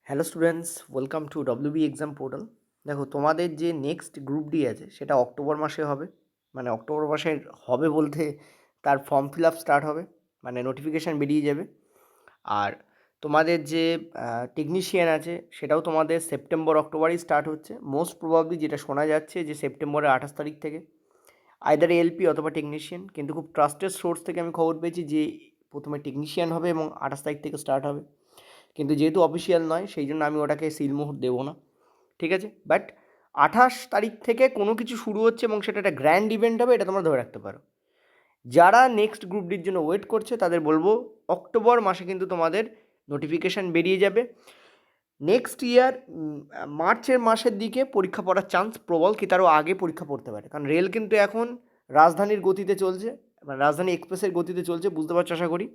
Hello students, welcome to WB exam portal. দেখো, তোমাদের যে নেক্সট গ্রুপ ডি আছে সেটা অক্টোবর মাসে হবে। মানে অক্টোবর মাসে হবে বলতে তার ফর্ম ফিল আপ স্টার্ট হবে, মানে নোটিফিকেশান বেরিয়ে যাবে। আর তোমাদের যে টেকনিশিয়ান আছে সেটাও তোমাদের সেপ্টেম্বর অক্টোবরেই স্টার্ট হচ্ছে। মোস্ট প্রবাবলি যেটা শোনা যাচ্ছে যে সেপ্টেম্বরের 28 তারিখ থেকে আইদার এলপি অথবা টেকনিশিয়ান, কিন্তু খুব ট্রাস্টেড সোর্স থেকে আমি খবর পেয়েছি যে প্রথমে টেকনিশিয়ান হবে এবং 28 তারিখ থেকে স্টার্ট হবে। কিন্তু যেহেতু অফিসিয়াল নয় সেই জন্য আমি ওটাকে সিলমোহর দেবো না, ঠিক আছে? বাট 28 তারিখ থেকে কোনো কিছু শুরু হচ্ছে এবং সেটা একটা গ্র্যান্ড ইভেন্ট হবে, এটা তোমরা ধরে রাখতে পারো। যারা নেক্সট গ্রুপ ডির জন্য ওয়েট করছে তাদের বলবো অক্টোবর মাসে কিন্তু তোমাদের নোটিফিকেশান বেরিয়ে যাবে। নেক্সট ইয়ার মার্চের মাসের দিকে পরীক্ষা পড়ার চান্স প্রবল, কি তারও আগে পরীক্ষা পড়তে পারে, কারণ রেল কিন্তু এখন রাজধানীর গতিতে চলছে, মানে রাজধানী এক্সপ্রেসের গতিতে চলছে, বুঝতে পারছো আশা করি,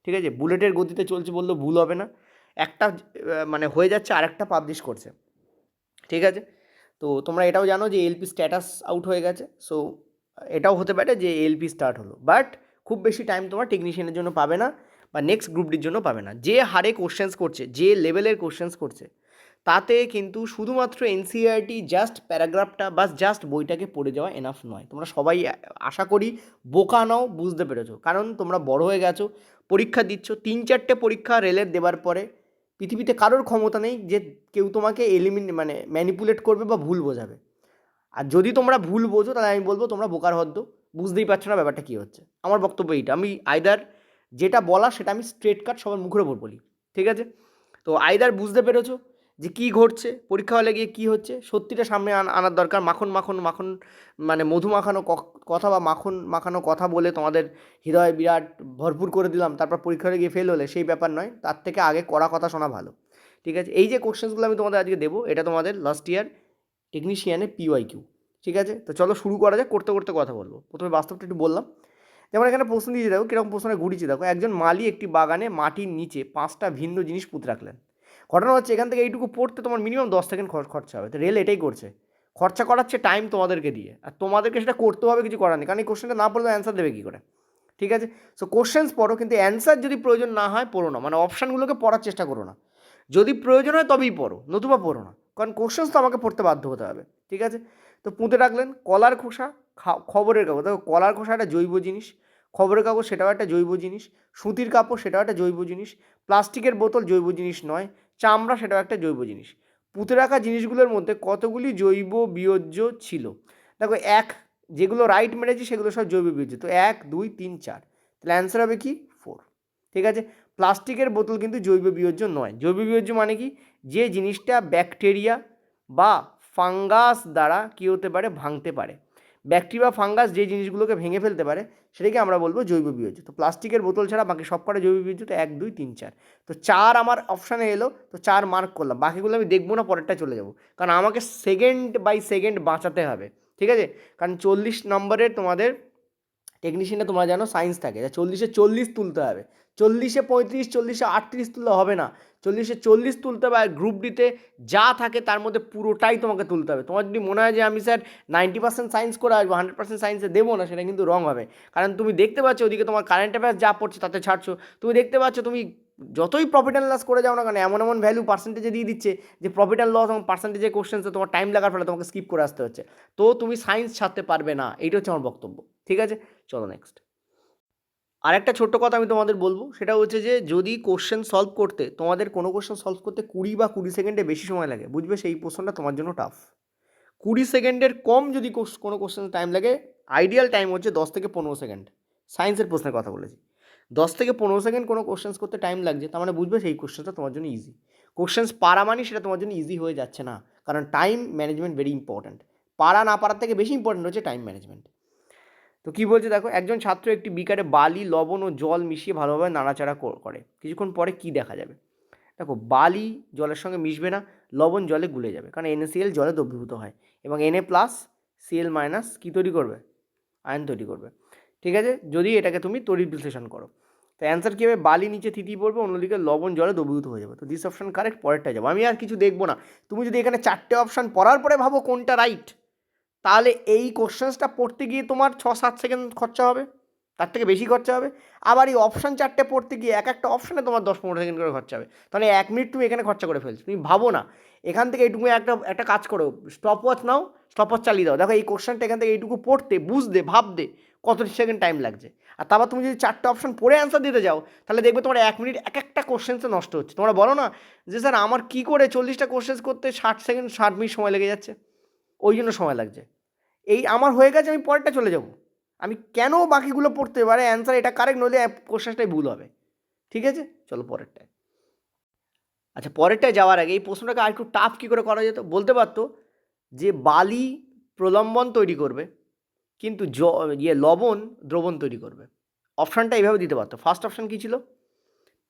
ঠিক আছে? বুলেটের গতিতে চলছে বললেও ভুল হবে না। একটা মানে হয়ে যাচ্ছে আর একটা পাবলিশ করছে, ঠিক আছে? তো তোমরা এটাও জানো যে এলপি স্ট্যাটাস আউট হয়ে গেছে, সো এটাও হতে পারে যে এলপি স্টার্ট হলো। বাট খুব বেশি টাইম তোমার টেকনিশিয়ানের জন্য পাবে না বা নেক্সট গ্রুপ ডির জন্য পাবে না। যে হারে কোশ্চেন্স করছে, যে লেভেলের কোশ্চেন্স করছে, তাতে কিন্তু শুধুমাত্র এনসিইআরটি জাস্ট প্যারাগ্রাফটা বা জাস্ট বইটাকে পড়ে যাওয়া এনাফ নয়। তোমরা সবাই আশা করি বোকা নাও, বুঝতে পেরেছো, কারণ তোমরা বড় হয়ে গেছো, পরীক্ষা দিচ্ছ, 3-4টে পরীক্ষা রেলের দেবার পরে পৃথিবীতে কারোর ক্ষমতা নেই যে কেউ তোমাকে মানে ম্যানিপুলেট করবে বা ভুল বোঝাবে। আর যদি তোমরা ভুল বোঝো তাহলে আমি বলবো তোমরা বোকার হদ্দ, বুঝতেই পারছো না ব্যাপারটা কী হচ্ছে। আমার বক্তব্য এইটা, আমি আইদার যেটা বলা সেটা আমি স্ট্রেট কাট সবার মুখের ওপর বলি, ঠিক আছে? তো আইদার বুঝতে পেরেছো যে কী ঘটছে, পরীক্ষা হলে গিয়ে কী হচ্ছে, সত্যিটা সামনে আনার দরকার। মাখন মাখন মাখন মানে মধু মাখানো কথা বা মাখন মাখানো কথা বলে তোমাদের হৃদয় বিরাট ভরপুর করে দিলাম, তারপর পরীক্ষা হলে গিয়ে ফেল হলে, সেই ব্যাপার নয়। তার থেকে আগে কড়া কথা শোনা ভালো, ঠিক আছে? এই যে কোশ্চেন্সগুলো আমি তোমাদের আজকে দেবো, এটা তোমাদের লাস্ট ইয়ার টেকনিশিয়ানে পিওয়াইকিউ, ঠিক আছে? তো চলো শুরু করা যাক, করতে করতে কথা বলবো। প্রথমে বাস্তবটা একটু বললাম। যেমন এখানে প্রশ্ন দিয়েছে, দেখো কীরকম প্রশ্নটা ঘুরিয়েছে। দেখো, একজন মালি একটি বাগানে মাটির নিচে 5টা ভিন্ন জিনিস পুঁতে রাখলেন। ঘটনা হচ্ছে এখান থেকে এইটুকু পড়তে তোমার মিনিমাম 10 সেকেন্ড খরচা হবে। তো রেল এটাই করছে, খরচা করাচ্ছে টাইম তোমাদেরকে দিয়ে, আর তোমাদেরকে সেটা করতে হবে, কিছু করার নেই, কারণ এই কোশ্চেনটা না পড়লে অ্যান্সার দেবে কী করে, ঠিক আছে? সো কোশ্চেন্স পড়ো, কিন্তু অ্যান্সার যদি প্রয়োজন না হয় পড়ো না, মানে অপশানগুলোকে পড়ার চেষ্টা করো না। যদি প্রয়োজন হয় তবেই পড়ো, নতুবা পড়ো না, কারণ কোশ্চেন্স তো আমাকে পড়তে বাধ্য হতে হবে, ঠিক আছে? তো পুঁতে রাখলেন কলার খোসা, খবরের কাগজ। দেখো, কলার খোসা একটা জৈব জিনিস, খবরের কাগজ সেটাও একটা জৈব জিনিস, সুতির কাপড় সেটাও একটা জৈব জিনিস, প্লাস্টিকের বোতল জৈব জিনিস নয়, চামড়া সেটাও একটা জৈব জিনিস। পুঁতে রাখা জিনিসগুলোর মধ্যে কতগুলি জৈব বিয়োজ্য ছিল? দেখো, যেগুলো রাইট মেরেছি সেগুলো সব জৈব বিয়োজ্য, তো 1 2 3 4, তাহলে অ্যান্সার হবে কি 4, ঠিক আছে? প্লাস্টিকের বোতল কিন্তু জৈব বিয়োজ্য নয়। জৈব বিয়োজ্য মানে কি? যে জিনিসটা ব্যাকটেরিয়া বা ফাঙ্গাস দ্বারা কী হতে পারে, ভাঙতে পারে। ব্যাকটেরিয়া বা ফাঙ্গাস যে জিনিসগুলোকে ভেঙে ফেলতে পারে সেটাকে আমরা বলবো জৈব বিয়োজ্য। তো প্লাস্টিকের বোতল ছাড়া বাকি সব কটা জৈব বিয়োজ্য, তো 1 2 3 4, তো 4 আমার অপশানে এলো, তো 4 মার্ক করলাম। বাকিগুলো আমি দেখবো না, পরেরটা চলে যাবো, কারণ আমাকে সেকেন্ড বাই সেকেন্ড বাঁচাতে হবে, ঠিক আছে? কারণ 40 নম্বরের তোমাদের টেকনিশিয়ানে তোমরা জানো সায়েন্স থাকে, 40-এ 40 তুলতে হবে, 40-এ 35, 40-এ 38 তুললে হবে না, 40-এ 40 তুলতে হবে। আর গ্রুপ ডিতে যা থাকে তার মধ্যে পুরোটাই তোমাকে তুলতে হবে। তোমার যদি মনে হয় যে আমি স্যার 90% সায়েন্স করে আসবো, 100% সায়েন্সে দেবো না, সেটা কিন্তু রং হবে। কারণ তুমি দেখতে পাচ্ছ ওদিকে তোমার কারেন্ট অ্যাফেয়ার্স যা পড়ছে তাতে ছাড়ছো, তুমি দেখতে পাচ্ছ তুমি যতই প্রফিট অ্যান্ড লস করে যাও না কেন, এমন এমন ভ্যালু পার্সেন্টেজে দিয়ে দিচ্ছে যে প্রফিট অ্যান্ড লস এবং পার্সেন্টেজের কোশ্চেন্সে তোমার টাইম লাগার ফলে তোমাকে স্কিপ করে আসতে হচ্ছে। তো তুমি সায়েন্স ছাড়তে পারবে না, এইটা হচ্ছে আমার বক্তব্য, ঠিক আছে? চলো নেক্সট। আরেকটা ছোট্ট কথা আমি তোমাদের বলবো, সেটা হচ্ছে যে যদি কোশ্চেন সলভ করতে তোমাদের কোনো কোশ্চেন সলভ করতে 20 বা 20 সেকেন্ডে বেশি সময় লাগে, বুঝবে সেই প্রশ্নটা তোমার জন্য টাফ। 20 সেকেন্ডের কম যদি কোনো কোশ্চেন টাইম লাগে, আইডিয়াল টাইম হচ্ছে 10 থেকে 15 সেকেন্ড। সায়েন্সের প্রশ্নের কথা বলেছি। 10 থেকে 15 সেকেন্ড কোনো কোশ্চেন্স করতে টাইম লাগছে, তার মানে বুঝবে সেই কোশ্চেনটা তোমার জন্য ইজি। কোশ্চেন্স পারা মানে সেটা তোমার জন্য ইজি হয়ে যাচ্ছে না, কারণ টাইম ম্যানেজমেন্ট ভেরি ইম্পর্ট্যান্ট। পারা না পারার থেকে বেশি ইম্পর্ট্যান্ট হচ্ছে টাইম ম্যানেজমেন্ট। তো কী বলছে দেখো, একজন ছাত্র একটি বিকারে বালি, লবণ ও জল মিশিয়ে ভালোভাবে নাড়াচাড়া করে। কিছুক্ষণ পরে কী দেখা যাবে? দেখো, বালি জলের সঙ্গে মিশবে না, লবণ জলে গুলে যাবে, কারণ NaCl জলে দ্রবীভূত হয়, এবং Na+Cl- কী তৈরি করবে? আয়ন তৈরি করবে, ঠিক আছে? যদি এটাকে তুমি তড়িৎ বিশ্লেষণ করো, তো অ্যান্সার কী হবে? বালি নিচে থিতিয়ে পড়বে, অন্যদিকে লবণ জলে দ্রবীভূত হয়ে যাবে। তো দিস অপশন কারেক্ট, পরেরটা যাবো, আমি আর কিছু দেখবো না। তুমি যদি এখানে 4টে অপশান পড়ার পরে ভাবো কোনটা রাইট, তাহলে এই কোশ্চেন্সটা পড়তে গিয়ে তোমার 6-7 সেকেন্ড খরচা হবে, তার থেকে বেশি খরচা হবে। আবার এই অপশান 4টে পড়তে গিয়ে এক একটা অপশানে তোমার 10-15 সেকেন্ড করে খরচা হবে। তাহলে 1 মিনিট তুমি এখানে খরচা করে ফেলছো। তুমি ভাবো না, এখান থেকে এইটুকু একটা কাজ করো, স্টপ ওয়াচ নাও, স্টপ ওয়াচ চালিয়ে দাও, দেখো এই কোশ্চেনটা এখান থেকে এইটুকু পড়তে, বুঝতে, ভাবতে কত সেকেন্ড টাইম লাগছে। আর তারপর তুমি যদি 4টে অপশান পড়ে অ্যান্সার দিতে যাও, তাহলে দেখবে তোমার 1 মিনিট এক একটা কোশ্চেন্সে নষ্ট হচ্ছে। তোমরা বলো না যে স্যার আমার কী করে 40টা কোশ্চেন্স করতে 60 সেকেন্ড 60 মিনিট সময় লেগে যাচ্ছে, ওই জন্য সময় লাগছে। এই আমার হয়ে গেছে, আমি পরেরটা চলে যাব, আমি কেন বাকিগুলো পড়তে পারে অ্যান্সার এটা কারেক্ট নইলে কোশ্চেনটাই ভুল হবে। ঠিক আছে, চলো পরেরটায়। আচ্ছা, পরেরটায় যাওয়ার আগে এই প্রশ্নটাকে আর একটু টাফ কী করে করা যেত বলতে পারতো যে বালি প্রলম্বন তৈরি করবে কিন্তু লবণ দ্রবণ তৈরি করবে। অপশানটা এইভাবে দিতে পারতো। ফার্স্ট অপশান কী ছিল?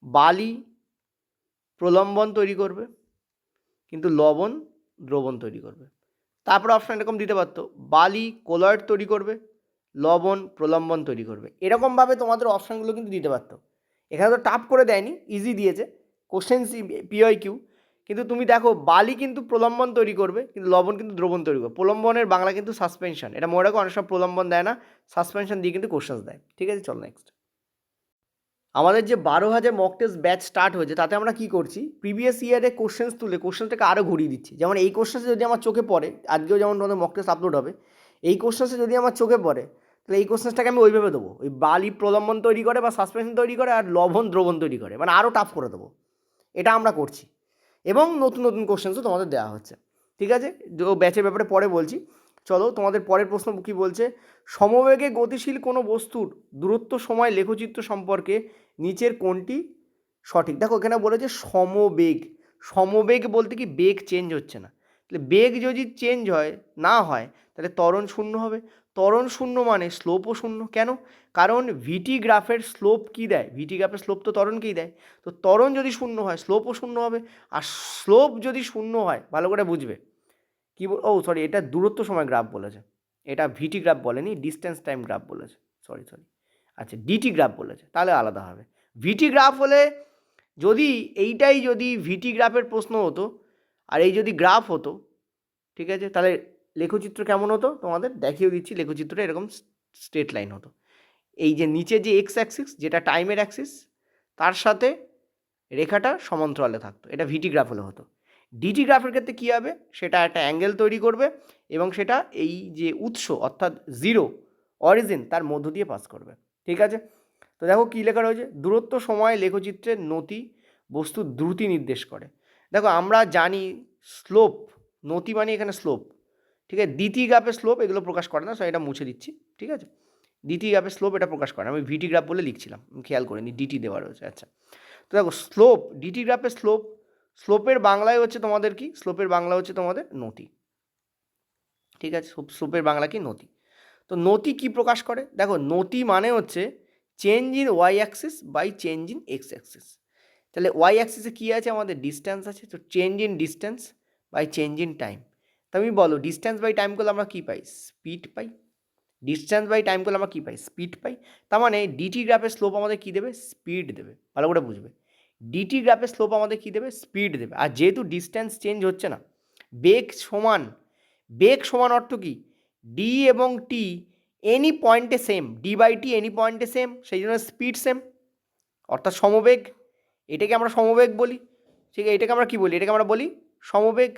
বালি প্রলম্বন তৈরি করবে কিন্তু লবণ দ্রবণ তৈরি করবে। তারপর অপশান এরকম দিতে পারতো, বালি কোলয়েড তৈরি করবে, লবণ প্রলম্বন তৈরি করবে। এরকমভাবে তোমাদের অপশানগুলো কিন্তু দিতে পারতো। এখানে তো টাফ করে দেয়নি, ইজি দিয়েছে, কোশ্চেন PYQ। কিন্তু তুমি দেখো বালি কিন্তু প্রলম্বন তৈরি করবে কিন্তু লবণ কিন্তু দ্রবণ তৈরি করবে। প্রলম্বনের বাংলা কিন্তু সাসপেনশন, এটা মনে রাখো, অনেক সব প্রলম্বন দেয় না, সাসপেনশন দিয়ে কিন্তু কোশ্চেন দেয়। ঠিক আছে, চল নেক্সট। আমাদের যে 12,000 মক টেস্ট ব্যাচ স্টার্ট হয়েছে তাতে আমরা কী করছি, প্রিভিয়াস ইয়ারে কোশ্চেন্স তুলে কোশ্চেনটাকে আরও ঘুরিয়ে দিচ্ছি। যেমন এই কোশ্চেন্সে যদি আমার চোখে পড়ে, আজকেও যেমন তোমাদের মক টেস্ট আপলোড হবে, এই কোশ্চেন্সে যদি আমার চোখে পড়ে তাহলে এই কোশ্চেন্সটাকে আমি ওইভাবে দেবো, ওই বালি প্রলম্বন তৈরি করে বা সাসপেনশন তৈরি করে আর লবণ দ্রবণ তৈরি করে, মানে আরও টাফ করে দেবো। এটা আমরা করছি এবং নতুন নতুন কোশ্চেন্সও তোমাদের দেওয়া হচ্ছে। ঠিক আছে, ব্যাচের ব্যাপারে পরে বলছি। চলো, তোমাদের পরের প্রশ্ন কী বলছে, সমবেগে গতিশীল কোনো বস্তুর দূরত্ব সময় লেখচিত্র সম্পর্কে নিচের কোনটি সঠিক? দেখো এখানে বলেছে সমবেগ। সমবেগ বলতে কি বেগ চেঞ্জ হচ্ছে না, তাহলে বেগ যদি চেঞ্জ না হয় তাহলে ত্বরণ শূন্য হবে। ত্বরণ শূন্য মানে স্লোপও শূন্য। কেন? কারণ ভিটি গ্রাফের স্লোপ কী দেয়? ভিটি গ্রাফের স্লোপ তো ত্বরণকেই দেয়। তো ত্বরণ যদি শূন্য হয় স্লোপও শূন্য হবে। আর স্লোপ যদি শূন্য হয়, ভালো করে বুঝবে কি সরি, এটা দূরত্ব সময় গ্রাফ বলেছে, এটা ভিটি গ্রাফ বলেনি, ডিস্টেন্স টাইম গ্রাফ বলেছে, সরি। আচ্ছা, ডিটি গ্রাফ বলেছে, তাহলে আলাদা হবে। ভিটি গ্রাফ হলে এইটাই যদি ভিটি গ্রাফের প্রশ্ন হতো আর এই যদি গ্রাফ হতো, ঠিক আছে, তাহলে লেখচিত্র কেমন হতো তোমাদের দেখিয়ে দিচ্ছি। লেখচিত্রটা এরকম স্ট্রেট লাইন হতো। এই যে নিচে যে এক্স অ্যাক্সিস যেটা টাইমের অ্যাক্সিস, তার সাথে রেখাটা সমান্তরালে থাকতো, এটা ভিটি গ্রাফ হলে হতো। ডিটি গ্রাফের ক্ষেত্রে কী হবে, সেটা একটা অ্যাঙ্গেল তৈরি করবে এবং সেটা এই যে উৎস অর্থাৎ জিরো অরিজিন তার মধ্য দিয়ে পাস করবে। ঠিক আছে, তো দেখো কী লেখা রয়েছে, দূরত্ব সময় লেখচিত্রের নতি বস্তুর দ্রুতি নির্দেশ করে। দেখো আমরা জানি স্লোপ, নতি মানে এখানে স্লোপ, ঠিক আছে, দ্বিতীয় গ্রাফের স্লোপ এগুলো প্রকাশ করে না, সো এটা মুছে দিচ্ছি। ঠিক আছে, দ্বিতীয় গ্রাফের স্লোপ এটা প্রকাশ করে না, আমি ভিটি গ্রাফ বলে লিখছিলাম, খেয়াল করিনি ডিটি দেওয়া রয়েছে। আচ্ছা, তো দেখো স্লোপ, ডিটি গ্রাফের স্লোপ, স্লোপের বাংলায় হচ্ছে তোমাদের কি, স্লোপের বাংলা হচ্ছে তোমাদের নতি। ঠিক আছে, স্লোপের বাংলা কি, নতি। তো নতি কি প্রকাশ করে, দেখো নতি মানে হচ্ছে change in Y axis by change in X axis. তাহলে ওয়াই অ্যাক্সিসে কী আছে, আমাদের ডিস্ট্যান্স আছে, তো change in distance by change in time. তা আমি বলো ডিস্ট্যান্স বাই টাইম করলে আমরা কী পাই, স্পিড পাই। ডিস্ট্যান্স বাই টাইম করলে আমরা কী পাই, স্পিড পাই। তার মানে ডিটি গ্রাফের স্লোপ আমাদের কী দেবে, স্পিড দেবে। ভালো করে বুঝবে, ডিটি গ্রাফের স্লোপ আমাদের কী দেবে, স্পিড দেবে। আর যেহেতু ডিস্ট্যান্স চেঞ্জ হচ্ছে না, বেগ সমান, বেগ সমান অর্থ কী, ডি এবং টি এনি পয়েন্টে same, D by T any পয়েন্টে সেম, সেই জন্য স্পিড সেম, অর্থাৎ সমবেগ। এটাকে আমরা সমবেগ বলি। ঠিক আছে, এটাকে আমরা কী বলি, এটাকে আমরা বলি সমবেগ।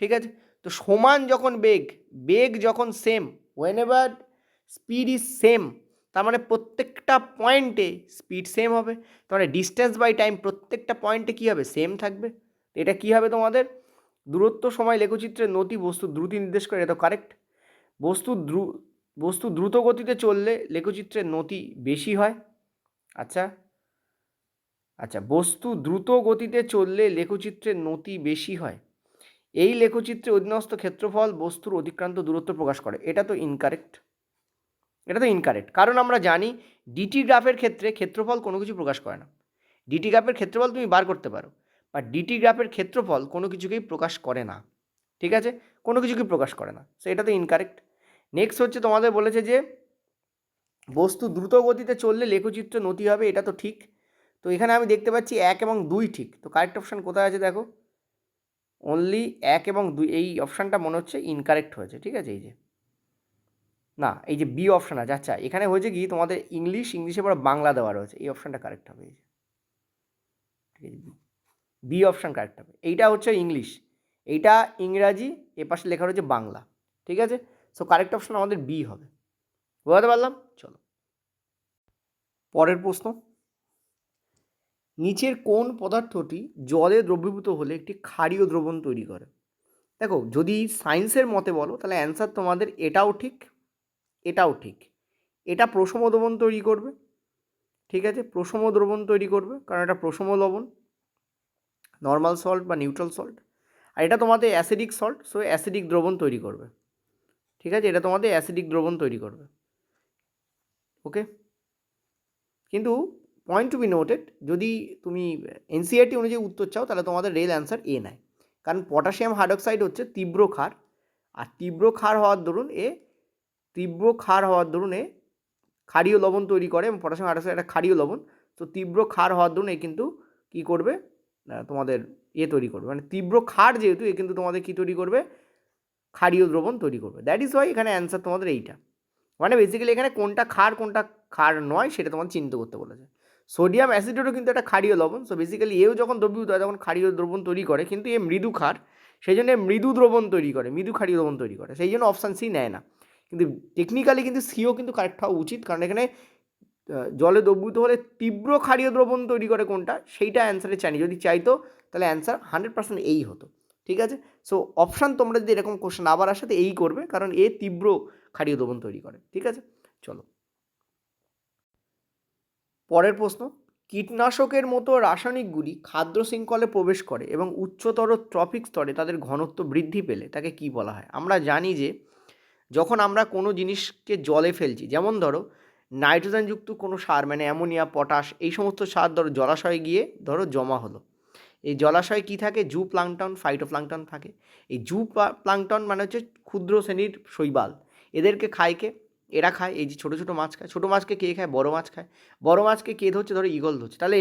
ঠিক আছে, তো সমান যখন বেগ, বেগ যখন same, whenever speed is same, তার মানে প্রত্যেকটা পয়েন্টে স্পিড সেম হবে। তার মানে ডিস্টেন্স বাই টাইম প্রত্যেকটা পয়েন্টে কী হবে, সেম থাকবে। এটা কী হবে তোমাদের, দূরত্ব সময় লেখচিত্রের নতি বস্তুর দ্রুতি নির্দেশ করে, এটা তো কারেক্ট। বস্তু দ্রুত গতিতে চললে লেখচিত্রের নতি বেশি হয়। আচ্ছা, বস্তু দ্রুত গতিতে চললে লেখচিত্রের নতি বেশি হয়। এই লেখচিত্রে অধীনস্থ ক্ষেত্রফল বস্তুর অতিক্রান্ত দূরত্ব প্রকাশ করে। এটা তো ইনকারেক্ট, কারণ আমরা জানি ডিটি গ্রাফের ক্ষেত্রে ক্ষেত্রফল কোনো কিছু প্রকাশ করে না। ডিটি গ্রাফের ক্ষেত্রফল তুমি বার করতে পারো, বা ডিটি গ্রাফের ক্ষেত্রফল কোনো কিছুকেই প্রকাশ করে না। ঠিক আছে, কোনো কিছুকেই প্রকাশ করে না, সো এটা তো ইনকারেক্ট। নেক্সট হচ্ছে তোমাদের বলেছে যে বস্তু দ্রুত গতিতে চললে লেখচিত্র নতি হবে, এটা তো ঠিক। তো এখানে আমি দেখতে পাচ্ছি 1 এবং 2 ঠিক, তো কারেক্ট অপশান কোথায় আছে দেখো, অনলি 1 এবং 2, এই অপশানটা মনে হচ্ছে ইনকারেক্ট হয়েছে। ঠিক আছে, এই যে না, এই যে বি অপশান আছে, আচ্ছা এখানে হয়েছে কি তোমাদের ইংলিশে পরে বাংলা দেওয়া রয়েছে, এই অপশানটা কারেক্ট হবে। এই যে ঠিক আছে, বি অপশান কারেক্ট হবে। এইটা হচ্ছে ইংলিশ, এইটা ইংরাজি, এ পাশে লেখা রয়েছে বাংলা। ঠিক আছে, সো কারেক্ট অপশান আমাদের বি হবে। বোঝাতে পারলাম? চলো পরের প্রশ্ন, নিচের কোন পদার্থটি জলে দ্রবীভূত হলে একটি ক্ষারীয় দ্রবণ তৈরি করে? দেখো, যদি সায়েন্সের মতে বলো তাহলে অ্যান্সার তোমাদের এটাও ঠিক, এটাও ঠিক। এটা প্রশম দ্রবণ তৈরি করবে, ঠিক আছে, প্রশম দ্রবণ তৈরি করবে, কারণ এটা প্রশম লবণ, নর্মাল সল্ট বা নিউট্রাল সল্ট। আর এটা তোমাদের অ্যাসিডিক সল্ট, সো অ্যাসিডিক দ্রবণ তৈরি করবে। ঠিক আছে, এটা তোমাদের অ্যাসিডিক দ্রবণ তৈরি করবে। ওকে, কিন্তু পয়েন্ট টু বি নোটেড, যদি তুমি এনসিআরটি অনুযায়ী উত্তর চাও তাহলে তোমাদের রেল অ্যান্সার এ নেয়, কারণ পটাশিয়াম হাইড্রক্সাইড হচ্ছে তীব্র ক্ষার, আর তীব্র ক্ষার হওয়ার দরুন এ ক্ষারীয় লবণ তৈরি করে, এবং পটাশিয়াম হাইড্রক্সাইড একটা ক্ষারীয় লবণ। তো তীব্র ক্ষার হওয়ার দরুন এ কিন্তু কী করবে, তোমাদের তৈরি করবে, মানে তীব্র ক্ষার যেহেতু, এ কিন্তু তোমাদের কী তৈরি করবে, ক্ষারীয় দ্রবণ তৈরি করবে। দ্যাট ইজ ওয়াই এখানে অ্যান্সার তোমাদের এইটা, মানে বেসিক্যালি এখানে কোনটা ক্ষার নয় সেটা তোমার চিন্তা করতে বলেছে। সোডিয়াম অ্যাসিডেটও কিন্তু একটা ক্ষারীয় লবণ, সো বেসিক্যালি এও যখন দ্রবীভূত হয় তখন ক্ষারীয় দ্রবণ তৈরি করে, কিন্তু এ মৃদু ক্ষার, সেই জন্য মৃদু দ্রবণ তৈরি করে, মৃদু ক্ষারীয় দ্রবণ তৈরি করে, সেই জন্য অপশান সি নেয় না। কিন্তু টেকনিক্যালি কিন্তু সিও কিন্তু কারেক্ট হওয়া উচিত, কারণ এখানে জলে দ্রবীভূত হলে তীব্র ক্ষারীয় দ্রবণ তৈরি করে কোনটা, সেইটা অ্যান্সারে চাইনি, যদি চাইতো তাহলে অ্যান্সার 100% এই হতো। ঠিক আছে, সো অপশান তোমরা যদি এরকম কোশ্চেন আবার আসে তো এই করবে, কারণ এ তীব্র ক্ষারীয় দ্রবণ তৈরি করে। ঠিক আছে, চলো পরের প্রশ্ন, কীটনাশকের মতো রাসায়নিকগুলি খাদ্য শৃঙ্খলে প্রবেশ করে এবং উচ্চতর ট্রফিক স্তরে তাদের ঘনত্ব বৃদ্ধি পেলে তাকে কি বলা হয়? আমরা জানি যে যখন আমরা কোনো জিনিসকে জলে ফেলছি, যেমন ধরো নাইট্রোজেনযুক্ত কোনো সার, মানে অ্যামোনিয়া, পটাশ, এই সমস্ত সার ধরো জলাশয়ে গিয়ে ধরো জমা হলো, এই জলাশয়ে কী থাকে, জু প্লাঙ্কটন, ফাইটোপ্লাঙ্কটন থাকে। এই জু প্লাঙ্কটন মানে হচ্ছে ক্ষুদ্র শ্রেণীর শৈবাল, এদেরকে খায় কে? এরা খায়, এই যে ছোটো ছোটো মাছ খায়, ছোটো মাছকে কে খায়? বড় মাছ খায়। বড় মাছকে কে ধরছে? ধরো ঈগল ধরছে। তাহলে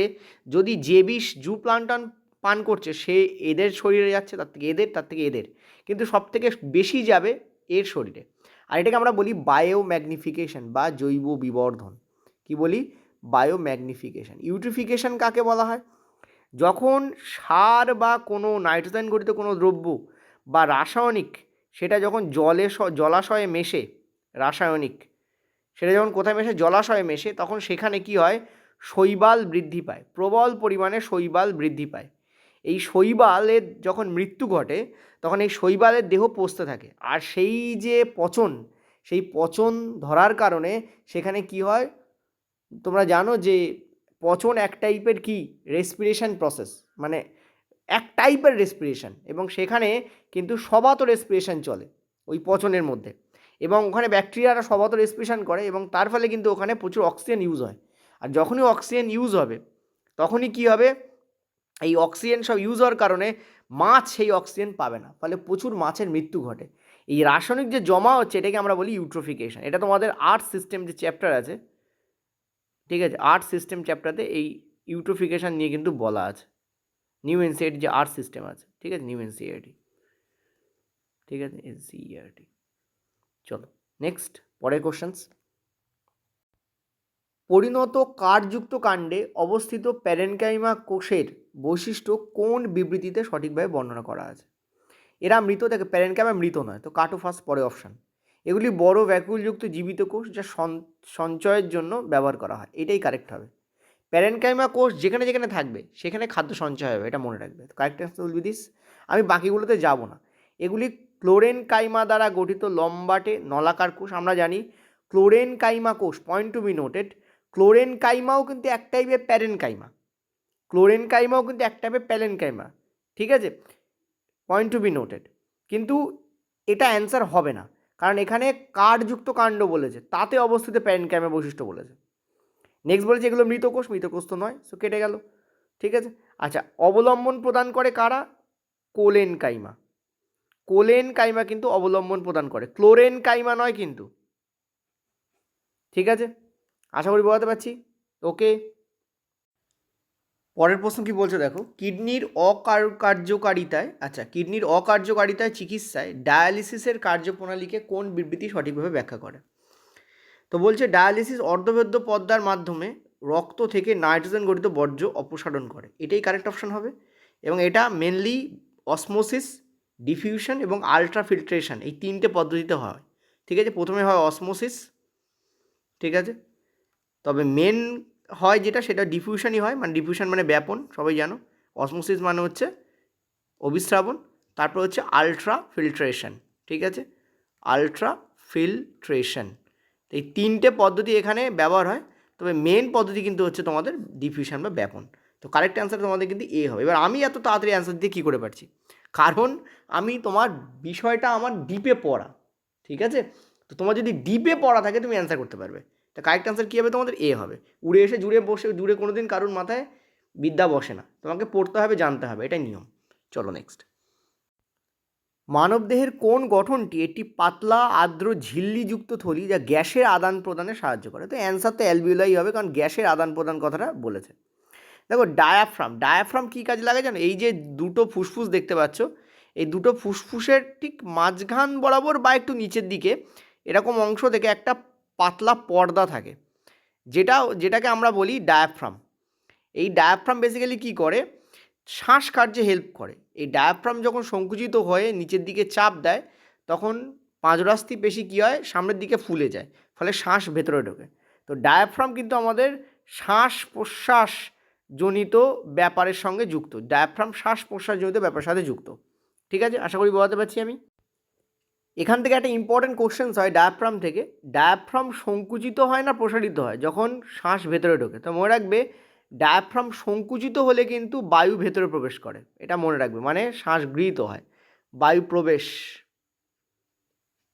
যদি যে বিষ জু প্লাঙ্কটন পান করছে সে এদের শরীরে যাচ্ছে, তার থেকে এদের, কিন্তু সব থেকে বেশি যাবে এর শরীরে। আর এটাকে আমরা বলি বায়োম্যাগনিফিকেশন বা জৈব বিবর্ধন। কি বলি? বায়োম্যাগনিফিকেশন। ইউট্রিফিকেশন কাকে বলা হয়? যখন সার বা কোনো নাইট্রোজেন গঠিত কোনো দ্রব্য বা রাসায়নিক, সেটা যখন জলাশয়ে মেশে, রাসায়নিক সেটা যখন কোথায় মেশে? জলাশয়ে মেশে, তখন সেখানে কি হয়? শৈবাল বৃদ্ধি পায়, প্রবল পরিমাণে শৈবাল বৃদ্ধি পায়। এই শৈবালের যখন মৃত্যু ঘটে তখন এই শৈবালের দেহ পচতে থাকে, আর সেই যে পচন, সেই পচন ধরার কারণে সেখানে কি হয় তোমরা জানো যে পচন এক টাইপের কি রেসপিরেশন প্রসেস, মানে এক টাইপের রেসপিরেশন, এবং সেখানে কিন্তু সবাত রেসপিরেশন চলে ওই পচনের মধ্যে, এবং ওখানে ব্যাকটেরিয়ারা সবাত রেসপিরেশন করে, এবং তার ফলে কিন্তু ওখানে প্রচুর অক্সিজেন ইউজ হয়। আর যখনই অক্সিজেন ইউজ হবে তখনই কি হবে, এই অক্সিজেন সব ইউজ হওয়ার কারণে মাছ সেই অক্সিজেন পাবে না, ফলে প্রচুর মাছের মৃত্যু ঘটে। এই রাসায়নিক যে জমা হচ্ছে এটাকে আমরা বলি ইউট্রোফিকেশন। এটা তোমাদের আর্থ সিস্টেম যে চ্যাপ্টার আছে, ঠিক আছে, আর্থ সিস্টেম চ্যাপ্টারে এই ইউট্রোফিকেশন নিয়ে কিন্তু বলা আছে, নিউ এনসিইআরটি যে আর্থ সিস্টেম আছে, ঠিক আছে, নিউ এনসিইআরটি, ঠিক আছে, এনসিইআরটি। চলো নেক্সট, পরের কোশ্চেন্স, পরিণত কার্যযুক্ত কাণ্ডে অবস্থিত প্যারেনকাইমা কোষের বৈশিষ্ট্য কোন বিবৃতিতে সঠিকভাবে বর্ণনা করা আছে? এরা মৃত, দেখে প্যারেনকাইমা মৃত নয়, তো কাটো ফার্স্ট, পরে অপশান। এগুলি বড় ভ্যাকুলযুক্ত জীবিত কোষ যা সঞ্চয়ের জন্য ব্যবহার করা হয়, এটাই কারেক্ট হবে। প্যারেনকাইমা কোষ যেখানে যেখানে থাকবে সেখানে খাদ্য সঞ্চয় হবে, এটা মনে রাখবে। Correct answer will be this. আমি বাকিগুলোতে যাব না। এগুলি ক্লোরেনকাইমা দ্বারা গঠিত লম্বাটে নলাকার কোষ। আমরা জানি ক্লোরেনকাইমা কোষ, পয়েন্ট টু বি নোটেড, ক্লোরেনকাইমাও কিন্তু এক টাইপের প্যারেনকাইমা, ক্লোরেনকাইমাও কিন্তু এক টাইপের প্যারেনকাইমা, ঠিক আছে, পয়েন্ট টু বি নোটেড। কিন্তু এটা অ্যান্সার হবে না, কারণ এখানে কার্যযুক্ত কাণ্ড বলেছে, তাতে অবস্থিত প্যারেনকাইমা বৈশিষ্ট্য বলেছে। নেক্সট বলেছে এগুলো মৃতকোষ, মৃতকোষ তো নয়, সো কেটে গেল, ঠিক আছে। আচ্ছা, অবলম্বন প্রদান করে কারা? কোলেনকাইমা, কোলেনকাইমা কিন্তু অবলম্বন প্রদান করে, ক্লোরেনকাইমা নয় কিন্তু, ঠিক আছে, আশা করি বোঝাতে পারছি। ওকে, পরের প্রশ্ন কি বলছে দেখো, কিডনির অকার্যকারিতায়, আচ্ছা, কিডনির অকার্যকারিতায় চিকিৎসায় ডায়ালিসিসের কার্যপ্রণালীকে কোন বিবৃতি সঠিকভাবে ব্যাখ্যা করে? তো বলছে ডায়ালিসিস অর্ধবেদ্য পদ্মার মাধ্যমে রক্ত থেকে নাইট্রোজেন গঠিত বর্জ্য অপসারণ করে, এটাই কারেক্ট অপশন হবে। এবং এটা মেনলি অসমোসিস, ডিফিউশন এবং আলট্রাফিল্ট্রেশন এই তিনটে পদ্ধতিতে হয়। ঠিক আছে, প্রথমে হয় অসমোসিস, ঠিক আছে, তবে মেন হয় যেটা সেটা ডিফিউশনই হয়, মানে ডিফিউশন মানে ব্যাপন, সবাই জানো। অসমোসিস মানে হচ্ছে অবিস্রাবন, তারপর হচ্ছে আলট্রা ফিল্ট্রেশন, ঠিক আছে, আলট্রা ফিল্ট্রেশন। এই তিনটে পদ্ধতি এখানে ব্যবহার হয়, তবে মেন পদ্ধতি কিন্তু হচ্ছে তোমাদের ডিফিউশন বা ব্যাপন। তো কারেক্ট অ্যান্সার তোমাদের কিন্তু এ হবে। এবার আমি এত তাড়াতাড়ি অ্যান্সার দিয়ে কী করে পারছি, কারণ আমি তোমার বিষয়টা আমার ডিপে পড়া, ঠিক আছে। তো তোমার যদি ডিপে পড়া থাকে তুমি অ্যান্সার করতে পারবে। তা কারেক্ট অ্যান্সার কী হবে তোমাদের, এ হবে। উড়ে এসে জুড়ে কোনো দিন কারুর মাথায় বিদ্যা বসে না, তোমাকে পড়তে হবে, জানতে হবে, এটাই নিয়ম। চলো নেক্সট। মানবদেহের কোন গঠনটি একটি পাতলা আর্দ্র ঝিল্লিযুক্ত থলি যা গ্যাসের আদান প্রদানে সাহায্য করে? তো অ্যান্সার তো অ্যালভিওলাই হবে, কারণ গ্যাসের আদান প্রদান কথাটা বলেছে। দেখো ডায়াফ্রাম কী কাজে লাগে জানো? এই যে দুটো ফুসফুস দেখতে পাচ্ছ, এই দুটো ফুসফুসের ঠিক মাঝখান বরাবর বা একটু নিচের দিকে এরকম অংশ থেকে একটা পাতলা পর্দা থাকে, যেটাকে আমরা বলি ডায়াফ্রাম। এই ডায়াফ্রাম বেসিক্যালি কী করে, শ্বাস কার্যে হেল্প করে। এই ডায়াফ্রাম যখন সংকুচিত হয়ে নিচের দিকে চাপ দেয়, তখন পাঁজরাস্থি পেশি কী হয়, সামনের দিকে ফুলে যায়, ফলে শ্বাস ভেতরে ঢোকে। তো ডায়াফ্রাম কিন্তু আমাদের শ্বাস প্রশ্বাস জনিত ব্যাপারের সঙ্গে যুক্ত। ডায়াফ্রাম শ্বাস প্রশ্বাস জনিত ব্যাপারের সাথে যুক্ত, ঠিক আছে, আশা করি বোঝাতে পারছি আমি। এখান থেকে একটা ইম্পর্টেন্ট কোশ্চেন্স হয় ডায়াফ্রাম থেকে, ডায়াফ্রাম সংকুচিত হয় না প্রসারিত হয় যখন শ্বাস ভেতরে ঢোকে? তো মনে রাখবে, ডায়াফ্রাম সংকুচিত হলে কিন্তু বায়ু ভেতরে প্রবেশ করে, এটা মনে রাখবে, মানে শ্বাস গৃহীত হয়, বায়ু প্রবেশ,